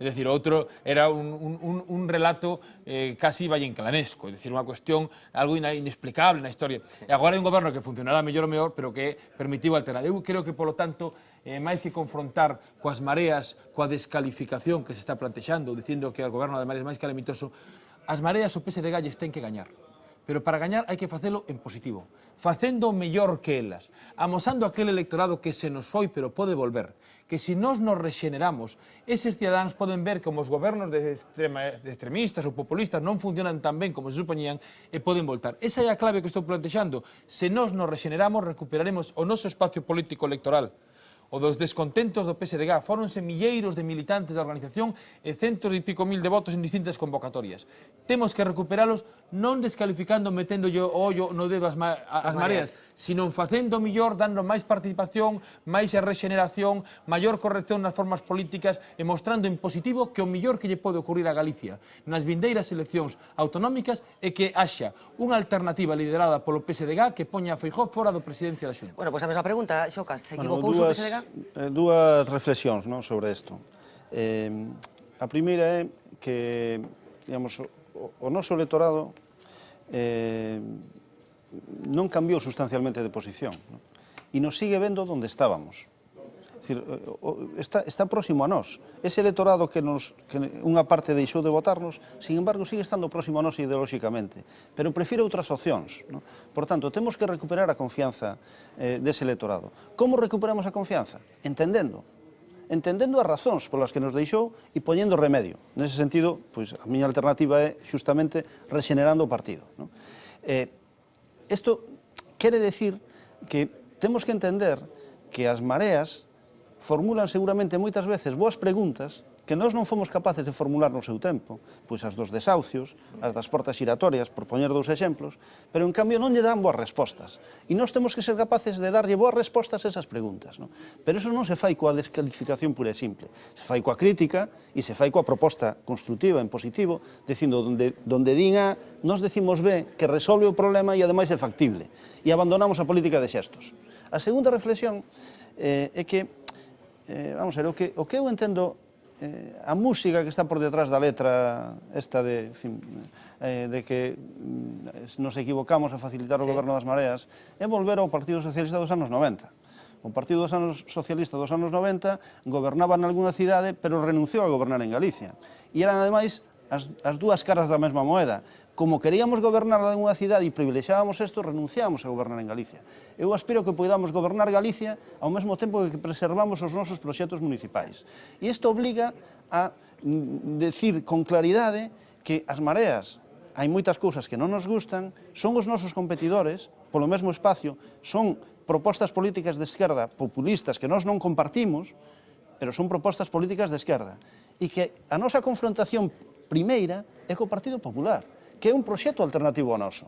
dicir, outro era un relato casi vallenclanesco, é dicir, unha cuestión algo inexplicable na historia. E agora é un goberno que funcionará mellor ou mellor, pero que permitiu alternar. Eu creo que, polo tanto, máis que confrontar coas mareas, coa descalificación que se está plantexando, dicindo que o goberno das mareas é máis calamitoso, as mareas o PSDG lles ten que gañar. Pero para gañar hai que facelo en positivo, facendo mellor que elas, amosando aquele electorado que se nos foi pero pode volver, que se nós nos rexeneramos, eses cidadáns poden ver como os gobernos de extremistas ou populistas non funcionan tan ben como se supoñían e poden voltar. Esa é a clave que estou plantexando. Se nós nos rexeneramos, recuperaremos o noso espacio político electoral. O dos descontentos do PSDG fóronse milleiros de militantes da organización e centos e pico mil de votos en distintas convocatorias. Temos que recuperalos non descalificando, meténdolle o ollo no dedo ás mareas, sino facendo mellor, dando máis participación, máis rexeneración, maior corrección nas formas políticas e mostrando en positivo que o mellor que lle pode ocurrir a Galicia nas vindeiras eleccións autonómicas é que haxa unha alternativa liderada polo PSDG que poña a Feijóo fora da presidencia da Xunta. Bueno, pois a mesma pregunta, Xocas, se equivocou o PSDG? Dúas reflexións sobre isto. A primeira é que, digamos, o noso electorado non cambiou sustancialmente de posición e nos sigue vendo onde estábamos. Está próximo a nós. Ese electorado que unha parte deixou de votarnos, sin embargo, sigue estando próximo a nós ideolóxicamente, pero prefire outras opcións. Por tanto, temos que recuperar a confianza dese electorado. Como recuperamos a confianza? Entendendo as razóns polas que nos deixou e poñendo remedio. Nese sentido, a miña alternativa é xustamente rexenerando o partido. Isto quere decir que temos que entender que as mareas formulan seguramente moitas veces boas preguntas que nós non fomos capaces de formular no seu tempo, pois as dos desahucios, as das portas giratorias, por poñer dous exemplos, pero en cambio non lle dan boas respostas. E nós temos que ser capaces de darlle boas respostas a esas preguntas. Pero eso non se fai coa descalificación pura e simple, se fai coa crítica e se fai coa proposta constructiva en positivo, dicindo donde din A, nós decimos B, que resolve o problema e ademais é factible, e abandonamos a política de xestos. A segunda reflexión é que, vamos a ver, o que eu entendo, a música que está por detrás da letra esta de que nos equivocamos a facilitar o goberno das mareas é volver ao Partido Socialista dos anos 90. O Partido Socialista dos anos 90 gobernaba en algunha cidade, pero renunciou a gobernar en Galicia. E eran, ademais, as dúas caras da mesma moeda. Como queríamos gobernar en unha cidade e privilexiábamos isto, renunciábamos a gobernar en Galicia. Eu aspiro que podamos gobernar Galicia ao mesmo tempo que preservamos os nosos proxectos municipais. E isto obliga a decir con claridade que as mareas, hai moitas cousas que non nos gustan, son os nosos competidores, polo mesmo espacio, son propostas políticas de esquerda populistas que nós non compartimos, pero son propostas políticas de esquerda. E que a nosa confrontación primeira é co Partido Popular, que é un proxecto alternativo ao noso.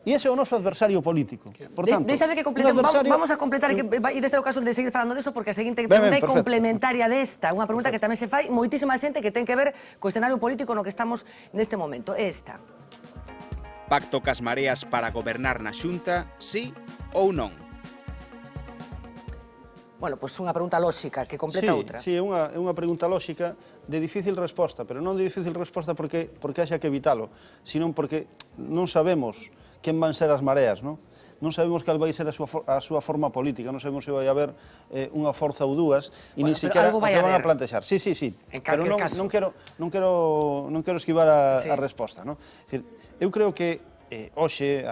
E ese é o noso adversario político. Por tanto, Deixade que completemos, vamos a completar, e deste é o caso de seguir falando disto, porque a seguinte pregunta é complementaria desta, unha pregunta que tamén se fai moitísima xente que ten que ver co escenario político no que estamos neste momento. Esta. Pacto cas mareas para gobernar na Xunta, sí ou non? Bueno, pois unha pregunta lóxica que completa outra. Sí, é unha pregunta lóxica de difícil resposta, pero non de difícil resposta porque haxa que evitalo, sino porque non sabemos quen van ser as mareas, non? non sabemos cal vai ser a súa forma política, non sabemos se vai haber unha forza ou dúas, e nin sequera o que van a plantexar. Sí, pero non quero esquivar a resposta. É dicir, eu creo que hoxe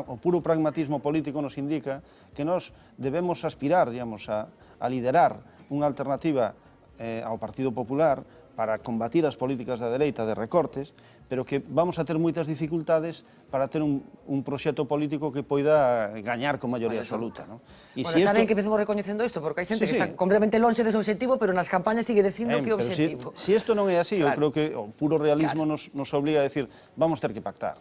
o puro pragmatismo político nos indica que nós debemos aspirar, digamos, a liderar unha alternativa ao Partido Popular para combatir as políticas da dereita de recortes, pero que vamos a ter moitas dificultades para ter un proxecto político que poida gañar con maioría absoluta. Bueno, está ben que empecemos recoñecendo isto, porque hai xente que está completamente lonxe dese objetivo, pero nas campañas sigue dicindo que é objetivo. Se isto non é así, eu creo que o puro realismo nos obliga a decir vamos ter que pactar.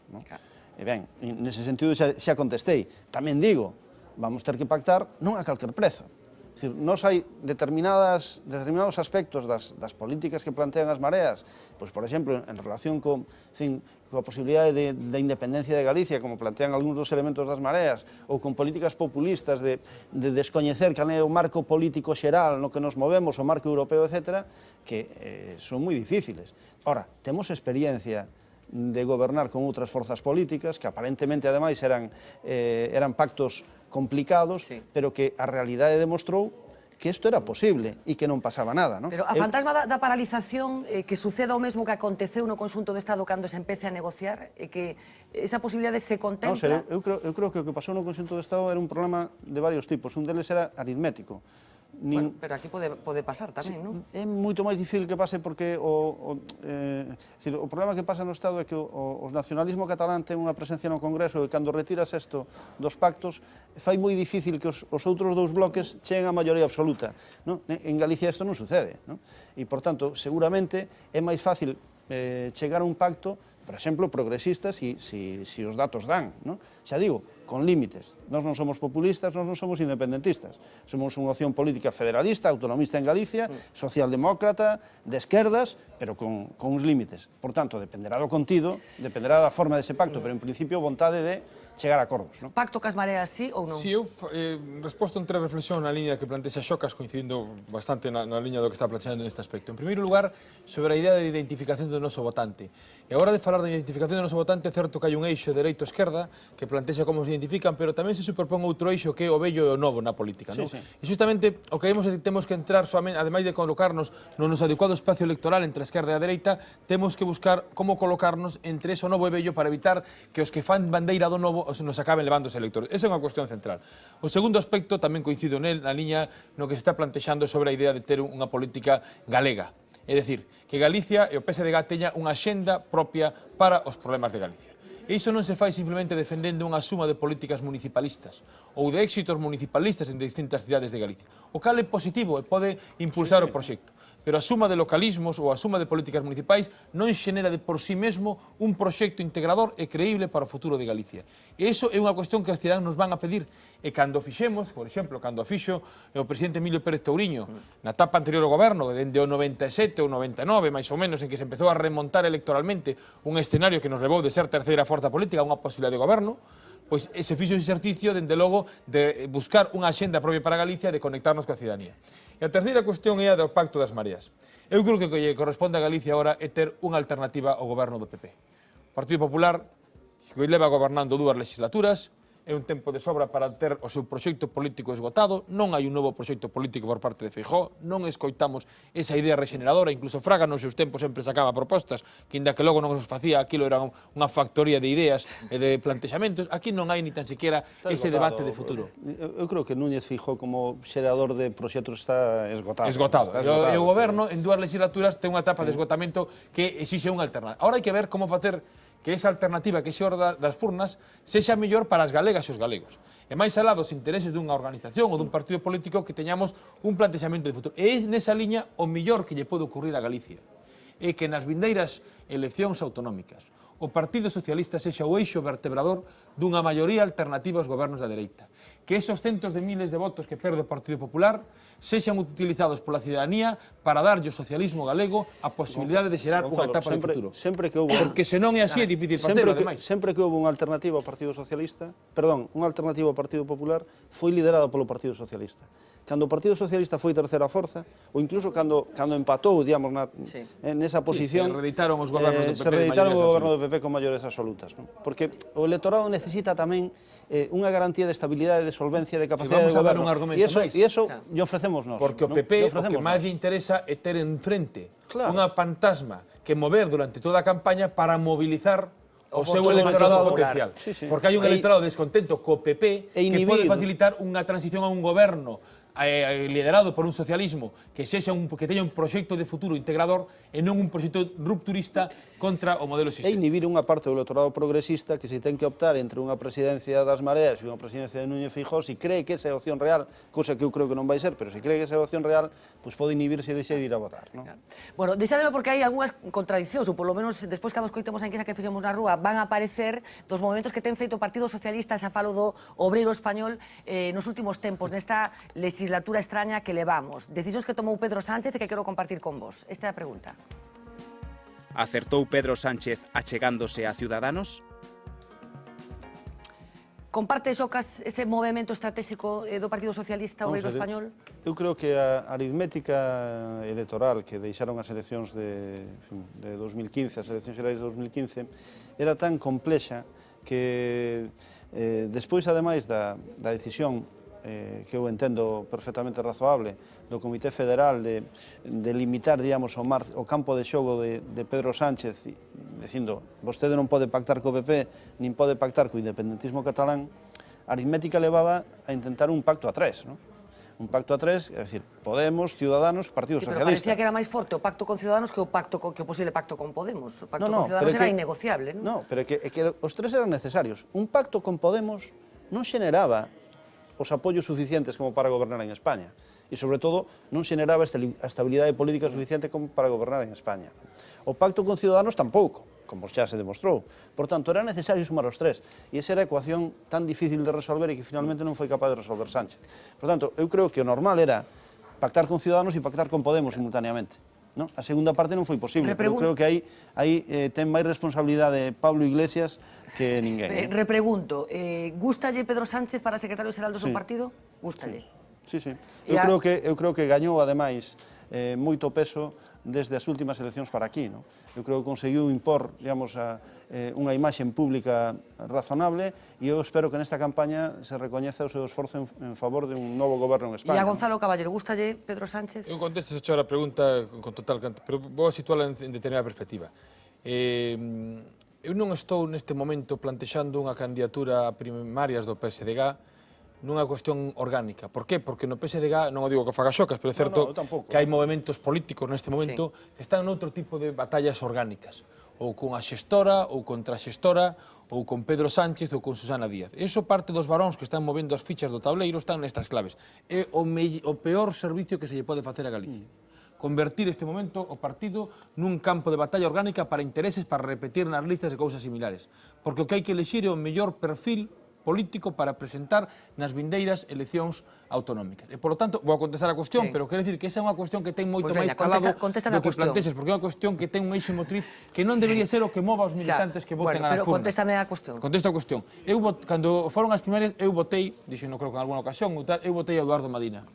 E ben, nese sentido xa contestei. Tamén digo, vamos ter que pactar non a calquer prezo. É dicir, nos hai determinados aspectos das políticas que plantean as mareas, pois, por exemplo, en relación coa posibilidade de independencia de Galicia, como plantean algúns dos elementos das mareas, ou con políticas populistas de descoñecer cal é o marco político xeral no que nos movemos, o marco europeo, etc., que son moi difíciles. Ora, temos experiencia de gobernar con outras forzas políticas, que aparentemente, ademais, eran pactos complicados, pero que a realidade demostrou que isto era posible e que non pasaba nada. Pero a fantasma da paralización, que suceda o mesmo que aconteceu no conxunto do Estado cando se empece a negociar, e que esa posibilidade se contempla? Eu creo que o que pasou no conxunto do Estado era un problema de varios tipos. Un deles era aritmético. Pero aquí pode pasar tamén, non? É moito máis difícil que pase porque o problema que pasa no Estado é que o nacionalismo catalán ten unha presencia no Congreso e cando retiras isto dos pactos fai moi difícil que os outros dous bloques cheguen a maioría absoluta. En Galicia isto non sucede. E, por tanto, seguramente é máis fácil chegar a un pacto, por exemplo, progresistas, se os datos dan. Xa digo, con límites. Nós non somos populistas, nós non somos independentistas. Somos unha opción política federalista, autonomista en Galicia, socialdemócrata, de esquerdas, pero con uns límites. Por tanto, dependerá do contido, dependerá da forma dese pacto, pero en principio vontade de chegar a acordos. Pacto cas mareas, sí ou non? Si, eu resposto en tres reflexións na liña que plantexa Xocas, coincidindo bastante na liña do que está planteando neste aspecto. En primeiro lugar, sobre a idea de identificación do noso votante. E agora de falar de identificación do noso votante, é certo que hai un eixo dereito-esquerda que plantexa como se identifican, pero tamén se superpón outro eixo que é o vello e o novo na política. E justamente o que temos que entrar, ademais de colocarnos no noso adecuado espacio electoral entre a esquerda e a dereita, temos que buscar como colocarnos entre eso novo e vello para evitar que os que fan bandeira do novo nos acaben levando os electores. Esa é unha cuestión central. O segundo aspecto, tamén coincido na liña no que se está plantexando sobre a idea de ter unha política galega. É dicir, que Galicia e o PSDG teña unha axenda propia para os problemas de Galicia. E iso non se fai simplemente defendendo unha suma de políticas municipalistas ou de éxitos municipalistas en distintas cidades de Galicia. O cal é positivo e pode impulsar o proxecto. Pero a suma de localismos ou a suma de políticas municipais non xenera de por sí mesmo un proxecto integrador e creíble para o futuro de Galicia. E iso é unha cuestión que as cidadanos nos van a pedir. E cando fixemos, por exemplo, cando fixo o presidente Emilio Pérez Touriño na etapa anterior ao goberno, dende o 97 ou 99, máis ou menos, en que se empezou a remontar electoralmente un escenario que nos levou de ser terceira forza política a unha posibilidade de goberno, pois se fixo ese exercicio, dende logo, de buscar unha axenda propia para Galicia e de conectarnos coa cidadanía. E a terceira cuestión é a do Pacto das Mareas. Eu creo que o que lle corresponde a Galicia agora é ter unha alternativa ao goberno do PP. O Partido Popular, que leva gobernando 2 legislaturas, é un tempo de sobra para ter o seu proxecto político esgotado, non hai un novo proxecto político por parte de Feijóo, non escoitamos esa idea regeneradora, incluso Fraga nos seus tempos sempre sacaba propostas, que inda que logo non nos facía, aquilo era unha factoría de ideas e de plantexamentos, aquí non hai ni tan siquiera ese debate de futuro. Eu creo que Núñez Feijóo como xerador de proxectos está esgotado. Esgotado. E o goberno en 2 legislaturas ten unha etapa de esgotamento que exixe unha alternativa. Ahora hai que ver como facer que esa alternativa que xe orda das furnas sexa mellor para as galegas e os galegos. E máis alá dos intereses dunha organización ou dun partido político que teñamos un plantexamento de futuro. E é nesa liña o mellor que lle pode ocurrir a Galicia. É que nas vindeiras eleccións autonómicas o Partido Socialista sexa o eixo vertebrador dunha maioría alternativa aos gobernos da dereita. Que esos centos de miles de votos que perde o Partido Popular sexan utilizados pola cidadanía para darlle ao socialismo galego a posibilidade de xerar unha etapa de futuro. Porque senón é así, é difícil facelo, ademais. Sempre que houve unha alternativa ao Partido Socialista, unha alternativa ao Partido Popular, foi liderada polo Partido Socialista. cando o Partido Socialista foi terceira forza, ou incluso cando empatou, digamos, nesa posición, se reeditaron os gobernos do PP, se reeditaron o goberno do PP con maiores absolutas, non? Porque o electorado necesita tamén unha garantía de estabilidade, de solvencia, de capacidade de goberno. E iso lle ofrecemos nós. Porque o PP o que máis lle interesa é ter enfrente unha fantasma que mover durante toda a campaña para movilizar o seu electorado potencial. Porque hai un electorado descontento co PP que pode facilitar unha transición a un goberno liderado por un socialismo que teña un proxecto de futuro integrador e non un proxecto rupturista contra o modelo existente. E inhibir unha parte do electorado progresista que se ten que optar entre unha presidencia das Mareas e unha presidencia de Núñez Feijóo, se cree que esa é a opción real, cousa que eu creo que non vai ser, pero se cree que esa é a opción real, pois pode inhibirse e deixar de ir a votar. Bueno, deixademe porque hai algunhas contradicións, ou polo menos despois cando escoitemos a enquisa que fixemos na rúa, van a aparecer dos movimentos que ten feito o Partido Socialista, xa falo do obreiro español, nos últimos tempos, nesta legislatura extraña que levamos. Decisións que tomou Pedro Sánchez e que quero compartir con vos. Esta é a pregunta. Acertou Pedro Sánchez achegándose a Ciudadanos? Comparte, Xocas, ese movimento estratégico do Partido Socialista Obreiro Español? Eu creo que a aritmética electoral que deixaron as eleccións de 2015, as eleccións xerais de 2015, era tan complexa que despois, ademais da decisión que eu entendo perfectamente razoable do Comité Federal de limitar, digamos, o campo de xogo de Pedro Sánchez dicindo, vostede non pode pactar co PP nin pode pactar co independentismo catalán, a aritmética levaba a intentar un pacto a tres, non? Un pacto a tres, é dicir, Podemos, Ciudadanos, Partido Socialista. Pero parecía que era máis forte o pacto con Ciudadanos que o posible pacto con Podemos. O pacto con Ciudadanos era innegociable, non? Non, pero que os tres eran necesarios. Un pacto con Podemos non xeneraba os apoios suficientes como para gobernar en España. E, sobre todo, non xeneraba a estabilidade política suficiente como para gobernar en España. O pacto con Ciudadanos tampouco, como xa se demostrou. Por tanto, era necesario sumar os tres. E esa era a ecuación tan difícil de resolver e que finalmente non foi capaz de resolver Sánchez. Por tanto, eu creo que o normal era pactar con Ciudadanos e pactar con Podemos simultaneamente. A segunda parte non foi posible, pero creo que aí ten máis responsabilidade Pablo Iglesias que ninguén. Repregunto, gústalle Pedro Sánchez para secretario xeral do seu partido? Gústalle. Sí. Eu creo que gañou, ademais, moito peso desde as últimas eleccións para aquí. Eu creo que conseguiu impor, digamos, unha imaxe pública razonable e eu espero que nesta campaña se recoñeza o seu esforzo en favor de un novo goberno en España. E a Gonzalo Caballero, gústalle Pedro Sánchez? Eu contesto a pregunta con total canto, pero vou a situala en determinada perspectiva. Eu non estou neste momento plantexando unha candidatura a primarias do PSDG nunha cuestión orgánica. Por qué? Porque no PSDG, non o digo que faga Xocas, pero é certo que hai movimentos políticos neste momento que están noutro tipo de batallas orgánicas, ou cunha xestora, ou contra a xestora, ou con Pedro Sánchez ou con Susana Díaz. Eso parte dos varóns que están movendo as fichas do tableiro están nestas claves. É o peor servicio que se lle pode facer a Galicia. Convertir este momento o partido nun campo de batalla orgánica para intereses, para repetir nas listas e cousas similares. Porque o que hai que elixir é o mellor perfil político para presentar nas vindeiras eleccións autonómicas. E, polo tanto, vou a contestar a cuestión, pero quero dicir que esa é unha cuestión que ten moito máis calado do que plantexes, porque é unha cuestión que ten un eixe motriz que non debería ser o que mova os militantes que voten a las urnas. Pero contéstame a cuestión. Contesto a cuestión. Cando foron as primarias, eu votei, dixo, non creo que en alguna ocasión, eu votei a Eduardo Madina.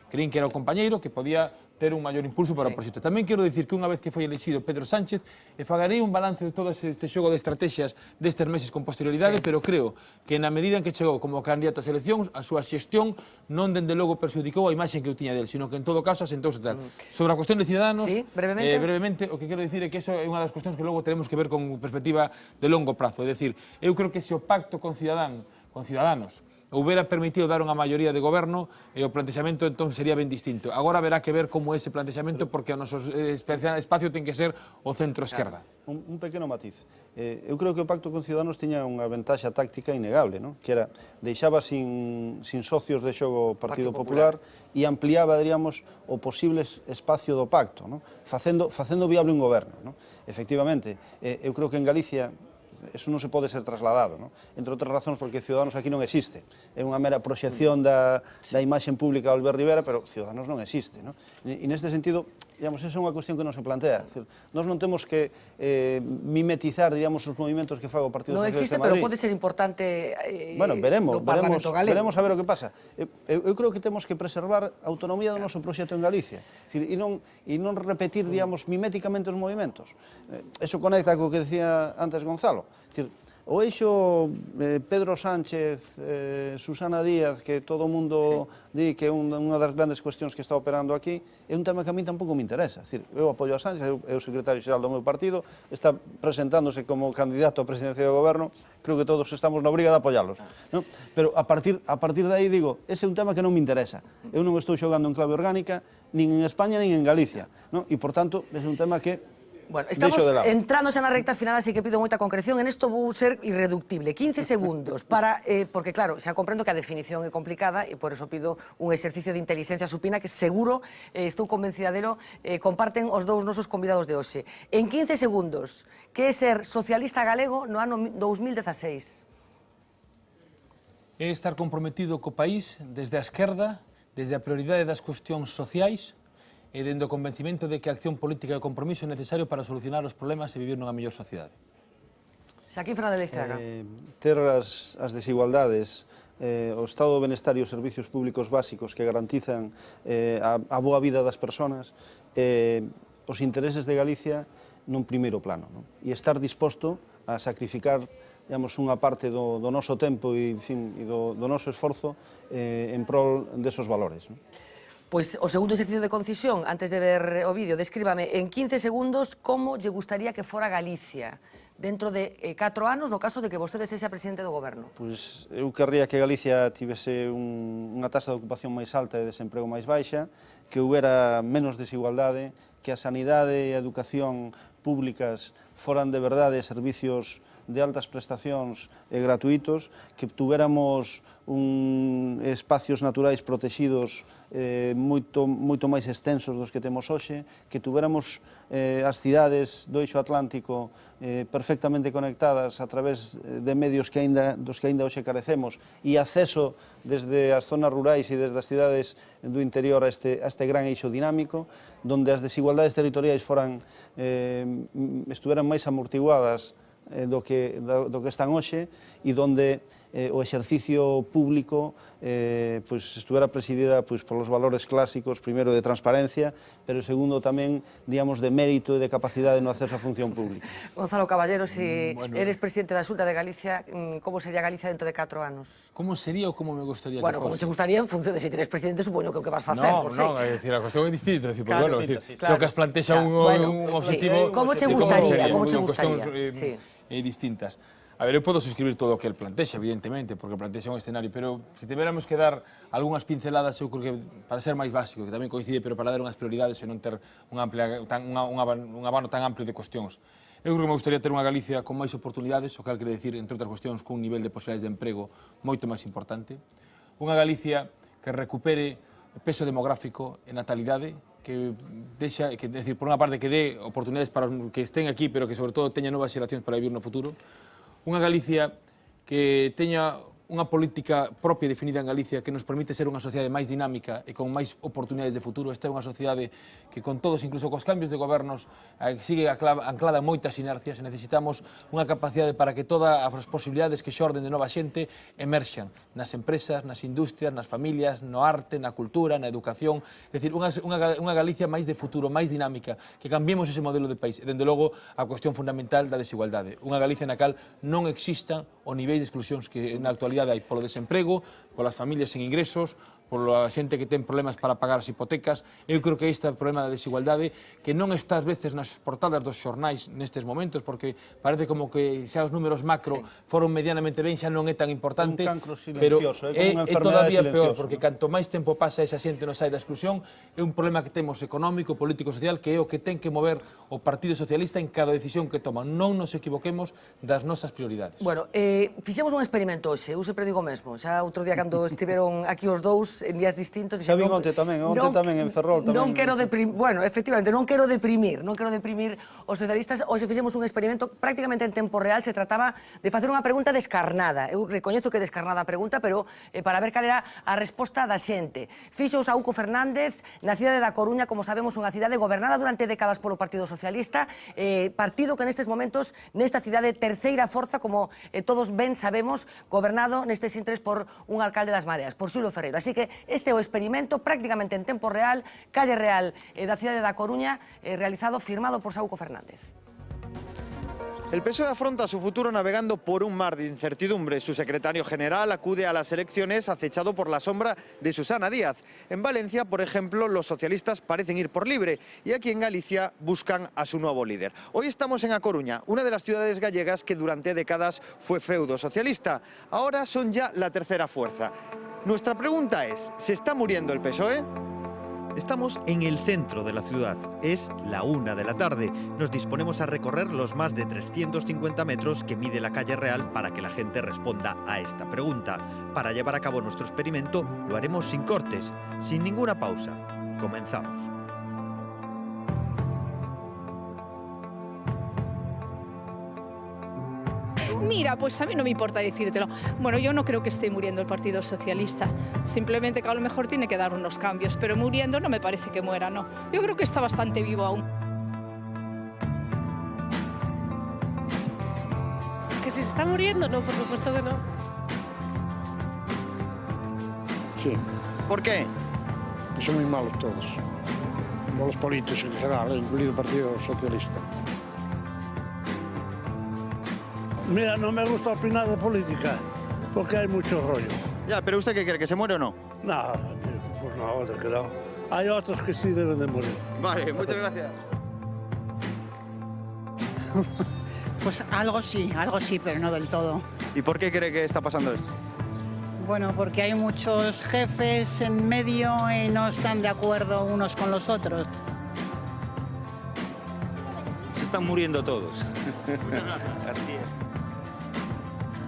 Creín que era o compañeiro que podía ter un maior impulso para o proxecto. Tamén quero dicir que unha vez que foi elexido Pedro Sánchez, fagarei un balance de todo este xogo de estrategias destes meses con posterioridade, pero creo que na medida en que chegou como candidato ás eleccións, a súa xestión non dende logo perxudicou a imaxe que eu tiña del, sino que en todo caso asentouse tal. Sobre a cuestión de Ciudadanos, brevemente, o que quero dicir é que eso é unha das cuestións que logo teremos que ver con perspectiva de longo prazo. É dicir, eu creo que se o pacto con Ciudadanos houbera permitido dar unha maioría de goberno e o plantexamento entón sería ben distinto. Agora haberá que ver como ese plantexamento porque o noso espacio ten que ser o centro-esquerda. Un pequeno matiz. Eu creo que o pacto con Ciudadanos tiña unha ventaxa táctica innegable, que era deixaba sin socios de xogo o Partido Popular e ampliaba, diríamos, o posible espacio do pacto, facendo viable un goberno. Efectivamente, eu creo que en Galicia eso non se pode ser trasladado, entre outras razóns porque Ciudadanos aquí non existe. É unha mera proxección da imaxe pública de Albert Rivera, pero Ciudadanos non existe. E neste sentido, Digamos, esa é unha cuestión que non se plantea. Nós non temos que mimetizar, digamos, os movimentos que faga o Partido Socialista de Madrid. Non existe, pero pode ser importante Bueno, veremos galego. a ver o que pasa. Eu creo que temos que preservar a autonomía do noso proxecto en Galicia e non repetir, digamos, miméticamente os movimentos. Eso conecta co que decía antes Gonzalo. O eixo Pedro Sánchez, Susana Díaz, que todo o mundo di que é unha das grandes cuestións que está operando aquí, é un tema que a mí tampouco me interesa. Eu apoio a Sánchez, é o secretario xeral do meu partido, está presentándose como candidato á presidencia do goberno, creo que todos estamos na obriga de apoialos. Pero a partir de aí digo, ese é un tema que non me interesa. Eu non estou xogando en clave orgánica, nin en España, nin en Galicia. E, por tanto, é un tema que Bueno, estamos entrando xa na recta final, así que pido moita concreción. En isto vou ser irreductible. 15 segundos para... porque, claro, xa comprendo que a definición é complicada e por eso pido un exercicio de inteligencia supina que seguro, estou convencida delo, comparten os dous nosos convidados de hoxe. En 15 segundos, que é ser socialista galego no ano 2016? É estar comprometido co país desde a esquerda, desde a prioridade das cuestións sociais, e dende o convencimento de que a acción política e o compromiso é necesario para solucionar os problemas e vivir nunha mellor sociedade. Xaquín Fernández Leizaga. Ter as desigualdades, o estado do benestar e os servicios públicos básicos que garantizan a boa vida das persoas, os intereses de Galicia nun primeiro plano. E estar disposto a sacrificar, digamos, unha parte do noso tempo e do noso esforzo en prol desos valores. Pois o segundo exercicio de concisión, antes de ver o vídeo, descríbame en 15 segundos como lle gustaría que fora Galicia dentro de 4 anos, no caso de que vostede sexa presidente do goberno. Pois eu querría que Galicia tivese unha taxa de ocupación máis alta e de desemprego máis baixa, que houbera menos desigualdade, que a sanidade e a educación públicas foran de verdade servicios de altas prestacións e gratuitos, que tuveramos espacios naturais protegidos moito máis extensos dos que temos hoxe, que tuveramos as cidades do eixo atlántico perfectamente conectadas a través de medios dos que aínda hoxe carecemos e acceso desde as zonas rurais e desde as cidades do interior a este gran eixo dinámico, donde as desigualdades territoriais estuveran máis amortiguadas do que están hoxe e donde o exercicio público estuvera presidida polos valores clásicos, primeiro de transparencia, pero segundo tamén, digamos, de mérito e de capacidade no acceso á función pública. Gonzalo Caballero, se eres presidente da Xunta de Galicia, como sería Galicia dentro de 4 anos? Como sería ou como me gustaría que fose? Bueno, como te gustaría en función de se eres presidente, supoño que o que vas facer. Non, é dicir, a cuestión é distinta, porque, bueno, se o que as plantexa un objetivo... Como te gustaría? Distintas. A ver, eu podo suscribir todo o que el plantexa, evidentemente, porque plantexa un escenario, pero se tiveramos que dar algunhas pinceladas, eu creo que para ser máis básico, que tamén coincide, pero para dar unhas prioridades e non ter un abano tan amplio de cuestións. Eu creo que me gustaría ter unha Galicia con máis oportunidades, o que quere decir, entre outras cuestións, cun nivel de posibilidades de emprego moito máis importante. Unha Galicia que recupere peso demográfico e natalidade, que deixa, que, decir, por unha parte que dé oportunidades para os que estén aquí, pero que sobre todo teña novas xeracións para vivir no futuro. Unha Galicia que teña unha política propia definida en Galicia que nos permite ser unha sociedade máis dinámica e con máis oportunidades de futuro. Esta é unha sociedade que con todos, incluso cos cambios de gobernos, sigue anclada en moitas inercias e necesitamos unha capacidade para que todas as posibilidades que xorden de nova xente emerxan nas empresas, nas industrias, nas familias, no arte, na cultura, na educación. É dicir, unha Galicia máis de futuro, máis dinámica, que cambiemos ese modelo de país. E, dende logo, a cuestión fundamental da desigualdade. Unha Galicia na cal non exista o nivel de exclusións que na actualidade hai polo desemprego, polas familias sen ingresos, pola xente que ten problemas para pagar as hipotecas. Eu creo que este problema da desigualdade que non está ás veces nas portadas dos xornais nestes momentos, porque parece como que xa os números macro foron medianamente ben, xa non é tan importante, un cancro silencioso, é todavía peor, porque canto máis tempo pasa esa xente non sai da exclusión, é un problema que temos económico, político, social, que é o que ten que mover o Partido Socialista en cada decisión que toma. Non nos equivoquemos das nosas prioridades. Bueno, fixemos un experimento hoxe, eu sempre digo mesmo, xa outro día cando estiveron aquí os dous, todos en días distintos. Xa vin onte tamén en Ferrol. Non quero deprimir, bueno, efectivamente, non quero deprimir os socialistas. Hoxe fixemos un experimento prácticamente en tempo real. Se trataba de facer unha pregunta descarnada. Eu recoñezo que é descarnada a pregunta, pero para ver cal era a resposta da xente. Fixo Saúco Fernández na cidade da Coruña, como sabemos, unha cidade gobernada durante décadas polo Partido Socialista, partido que nestes momentos, nesta cidade, terceira forza, como todos ben sabemos, gobernado nestes intres por un alcalde das Mareas, por Xulio Ferreiro. Así que este é o experimento prácticamente en tempo real, calle real da cidade da Coruña, realizado, firmado por Saúco Fernández. El PSOE afronta su futuro navegando por un mar de incertidumbre. Su secretario general acude a las elecciones acechado por la sombra de Susana Díaz. En Valencia, por ejemplo, los socialistas parecen ir por libre y aquí en Galicia buscan a su nuevo líder. Hoy estamos en A Coruña, una de las ciudades gallegas que durante décadas fue feudo socialista. Ahora son ya la tercera fuerza. Nuestra pregunta es, ¿se está muriendo el PSOE? Estamos en el centro de la ciudad. Es la 1 de la tarde. Nos disponemos a recorrer los más de 350 metros que mide la calle real para que la gente responda a esta pregunta. Para llevar a cabo nuestro experimento lo haremos sin cortes, sin ninguna pausa. Comenzamos. Mira, pues a mí no me importa decírtelo. Bueno, yo no creo que esté muriendo el Partido Socialista. Simplemente que a lo mejor tiene que dar unos cambios, pero muriendo no me parece que muera, no. Yo creo que está bastante vivo aún. ¿Que si se está muriendo? No, por supuesto que no. Sí, ¿Por qué? que son muy malos todos. Malos políticos en general, incluido el Partido Socialista. Mira, no me gusta opinar de política, porque hay mucho rollo. Ya, pero ¿usted qué cree? ¿Que se muere o no? No, pues no, otros que no. Hay otros que sí deben de morir. Vale, muchas gracias. Pues algo sí, pero no del todo. ¿Y por qué cree que está pasando esto? Bueno, porque hay muchos jefes en medio y no están de acuerdo unos con los otros. Se están muriendo todos.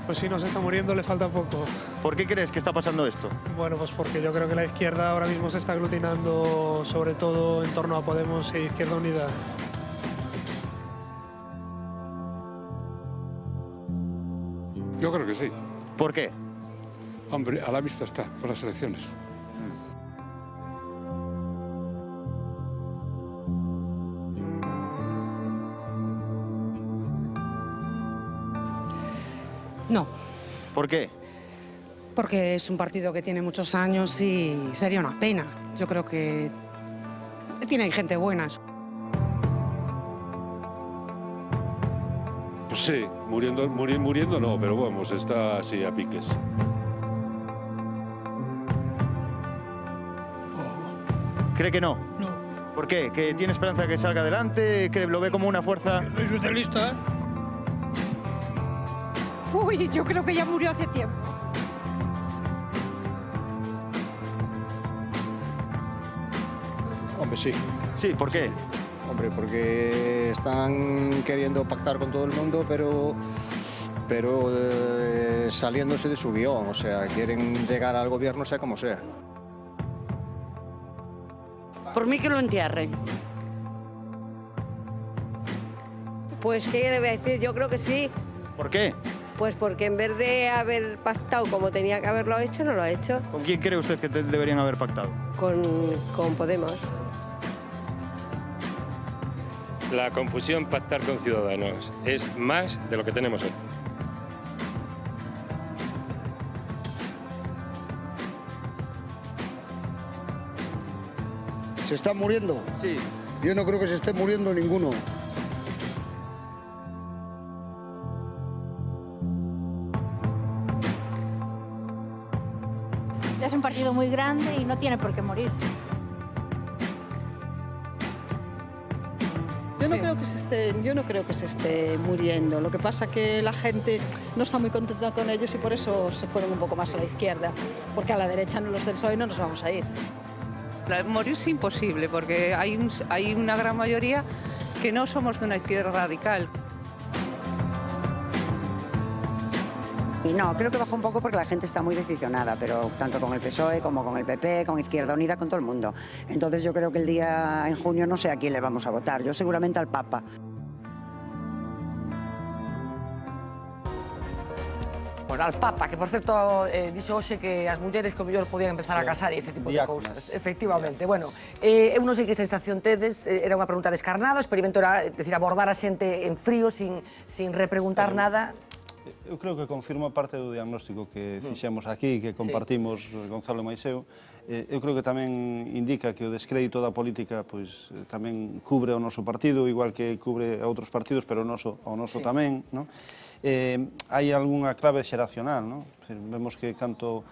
Pues si no se está muriendo, le falta poco. ¿Por qué crees que está pasando esto? Bueno, pues porque yo creo que la izquierda ahora mismo se está aglutinando sobre todo en torno a Podemos e Izquierda Unida. Yo creo que sí. ¿Por qué? Hombre, a la vista está, por las elecciones. No, ¿Por qué? porque es un partido que tiene muchos años y sería una pena. Yo creo que tienen gente buena. Pues sí, muriendo no, pero vamos, está así a piques. ¿Cree que no? No. ¿Por qué? ¿Que tiene esperanza de que salga adelante? ¿Que lo ve como una fuerza? Soy socialista, ¿eh? Uy, yo creo que ya murió hace tiempo. Hombre, sí. Sí, ¿por qué? Hombre, porque están queriendo pactar con todo el mundo, pero saliéndose de su guión. O sea, quieren llegar al gobierno sea como sea. Por mí que lo entierren. Pues, ¿qué le voy a decir? Yo creo que sí. ¿Por qué? Pues porque en vez de haber pactado como tenía que haberlo hecho, no lo ha hecho. ¿Con quién cree usted que deberían haber pactado? Con Podemos. La confusión pactar con Ciudadanos es más de lo que tenemos hoy. ¿Se están muriendo? Sí. Yo no creo que se esté muriendo ninguno. Es un partido muy grande y no tiene por qué morirse. Yo no creo que se esté muriendo. Lo que pasa que la gente no está muy contenta con ellos y por eso se fueron un poco más a la izquierda. Porque a la derecha, los del PSOE, no nos vamos a ir. Morirse imposible, porque hay una gran mayoría que no somos de una izquierda radical. Y no, creo que bajó un poco porque la gente está muy decepcionada, pero tanto con el PSOE como con el PP, con Izquierda Unida, con todo el mundo. Entonces yo creo que el día en junio no sé a quién le vamos a votar, yo seguramente al Papa. Bueno, al Papa, que por certo dixo hoxe que as mulleres que o mellor podían empezar a casar e ese tipo de cousas. Efectivamente. Bueno, eu non sei que sensación tedes, era unha pregunta descarnada, o experimento era, decir, abordar a xente en frío, sin repreguntar nada. Eu creo que confirma parte do diagnóstico que fixemos aquí, que compartimos Gonzalo e Maiseu. Eu creo que tamén indica que o descrédito da política pois tamén cubre ao noso partido, igual que cubre a outros partidos, pero ao noso tamén, non? Hai algunha clave xeracional, non? Vemos que canto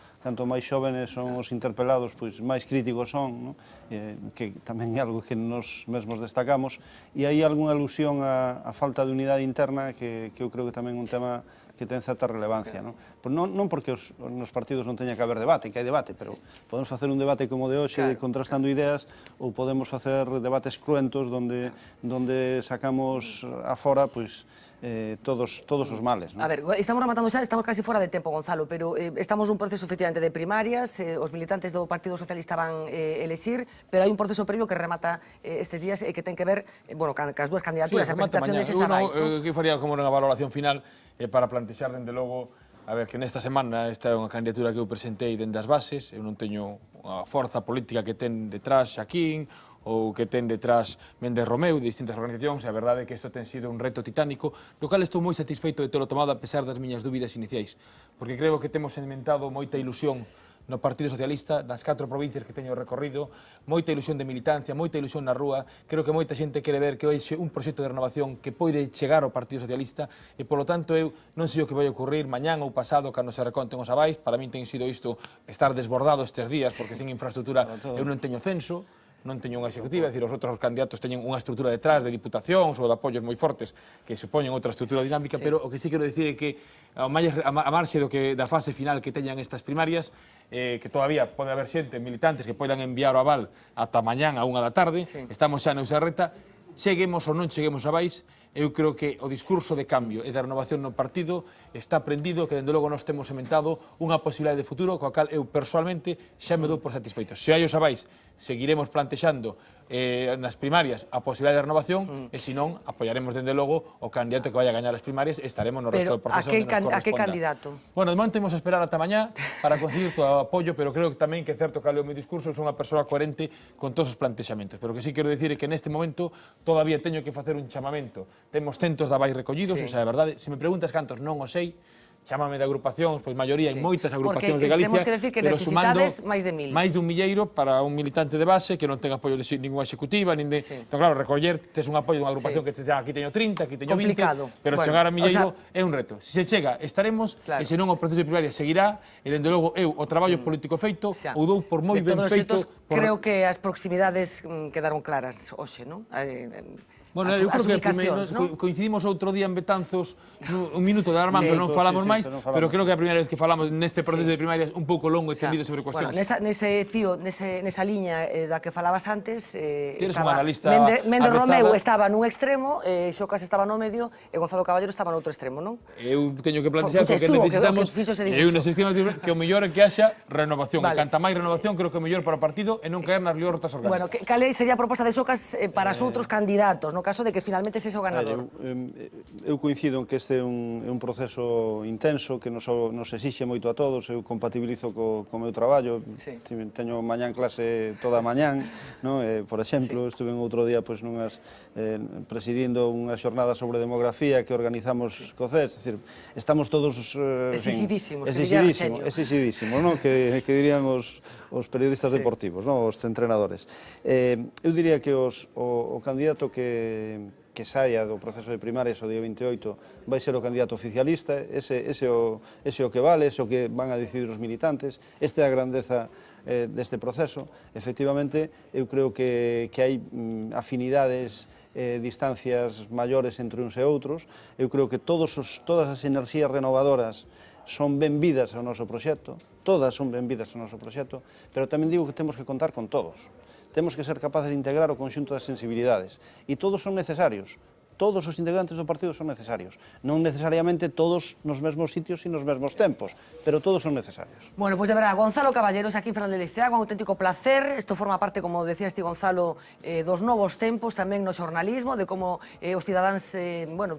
máis xóvenes son os interpelados, pois máis críticos son, non? Que tamén é algo que nos mesmos destacamos, e hai algunha alusión á falta de unidade interna que eu creo que tamén é un tema que ten certa relevancia, non? Non porque nos partidos non teña que haber debate, que hai debate, pero podemos facer un debate como de hoxe, contrastando ideas, ou podemos facer debates cruentos onde sacamos afora, pois, todos os males. A ver, estamos rematando xa, estamos casi fora de tempo, Gonzalo, pero estamos nun proceso efectivamente de primarias, os militantes do Partido Socialista van elexir, pero hai un proceso previo que remata estes días e que ten que ver, bueno, cas dúas candidaturas, a presentación deses avais. Que faría como unha valoración final para plantexar, dende logo, a ver, que nesta semana esta é unha candidatura que eu presentei dende as bases, eu non teño a forza política que ten detrás Xaquín, ou que ten detrás Méndez Romeu, de distintas organizacións, e a verdade é que isto ten sido un reto titánico, do cal estou moi satisfeito de telo tomado a pesar das miñas dúbidas iniciais, porque creo que temos inventado moita ilusión no Partido Socialista, nas 4 provincias que teño recorrido, moita ilusión de militancia, moita ilusión na rúa, creo que moita xente quere ver que hoxe un proxecto de renovación que pode chegar ao Partido Socialista e, polo tanto, eu non sei o que vai ocurrir mañán ou pasado cando se reconten os avais, para min ten sido isto estar desbordado estes días, porque sen infraestructura eu non teño censo, non teño unha executiva, é dicir, os outros candidatos teñen unha estrutura detrás de diputacións ou de apoios moi fortes que supoñen outra estrutura dinámica, pero o que sí quero dicir é que a marxe da fase final que teñan estas primarias, que todavía pode haber xente, militantes que poidan enviar o aval ata mañán a 1 da tarde, estamos xa na última reta, cheguemos ou non cheguemos a vais, eu creo que o discurso de cambio e de renovación no partido está prendido, que dende logo nós temos sementado unha posibilidade de futuro coa cal eu persoalmente xa me dou por satisfeito. Se hai os avais, seguiremos plantexando nas primarias a posibilidade de renovación e, se non, apoiaremos dende logo o candidato que vai a gañar as primarias e estaremos no resto do proceso onde nos corresponda. A que candidato? Bueno, de momento imos a esperar ata mañá para conseguir todo o apoio, pero creo que tamén que é certo que o meu discurso son unha persoa coherente con todos os plantexamentos. Pero o que sí quero dicir é que neste momento todavía teño que facer un chamamento. Temos centos de avais recollidos, esa é a verdade. Se me preguntas cantos, non o sei. Chámame de agrupacións, pois maioría, hai moitas agrupacións de Galicia, temos que decir que necesitades máis de 1000. Máis de 1 milleiro para un militante de base que non ten apoio de ninguna executiva, nin de... Entón, claro, recoller, tes un apoio dunha agrupación que te diga, aquí teño 30, aquí teño 20, pero chegar a milleiro é un reto. Se se chega, estaremos, e se non o proceso de primaria seguirá, e dende logo eu, o traballo político feito, o dou por moi ben feito... Creo que as proximidades quedaron claras hoxe, non? Bueno, eu creo que coincidimos outro día en Betanzos, un minuto de Armando, non falamos máis, pero creo que é a primeira vez que falamos neste proceso de primarias un pouco longo e tendido sobre cuestións. Nese fío, nesa liña da que falabas antes, Méndez Romeu estaba nun extremo, Xocas estaba no medio e Gonzalo Caballero estaba no outro extremo, non? Eu teño que plantexar que necesitamos, eu necesitamos que o mellor é que haxa renovación, e canta máis renovación creo que o mellor para o partido é non caer nas liortas orgánicas. Bueno, cal sería a proposta de Xocas para os outros candidatos, no caso de que finalmente sexa o ganador? Eu coincido en que este é un proceso intenso que nos exixe moito a todos, eu compatibilizo co meu traballo, teño mañán clase toda mañán, por exemplo, estuve outro día presidindo unha xornada sobre demografía que organizamos co CES, é dicir, estamos todos exixidísimos, que dirían os periodistas deportivos, os entrenadores. Eu diría que o candidato que saia do proceso de primarias o día 28 vai ser o candidato oficialista, ese o que vale, ese o que van a decidir os militantes, esta é a grandeza deste proceso. Efectivamente, eu creo que hai afinidades, distancias maiores entre uns e outros, eu creo que todas as enerxías renovadoras son benvidas ao noso proxecto, todas son benvidas ao noso proxecto, pero tamén digo que temos que contar con todos. Temos que ser capaces de integrar o conxunto das sensibilidades. E todos son necesarios. todos os integrantes do partido son necesarios. Non necesariamente todos nos mesmos sitios e nos mesmos tempos, pero todos son necesarios. Bueno, pues de verdad, Gonzalo Caballeros, aquí en Fernando de Liceaga, un auténtico placer. Isto forma parte, como decías ti, Gonzalo, dos novos tempos tamén no xornalismo, de como os cidadáns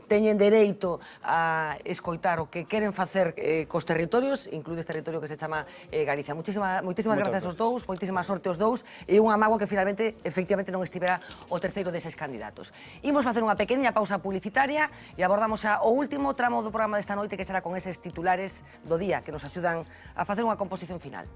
teñen dereito a escoitar o que queren facer cos territorios, incluído este territorio que se chama Galicia. Moitísimas grazas aos dous, moitísima sorte aos dous, e unha mágoa que finalmente, efectivamente, non estivera o terceiro deses candidatos. Imos facer unha pequena pausa publicitaria e abordamos xa o último tramo do programa desta noite, que será con eses titulares do día que nos axudan a facer unha composición final.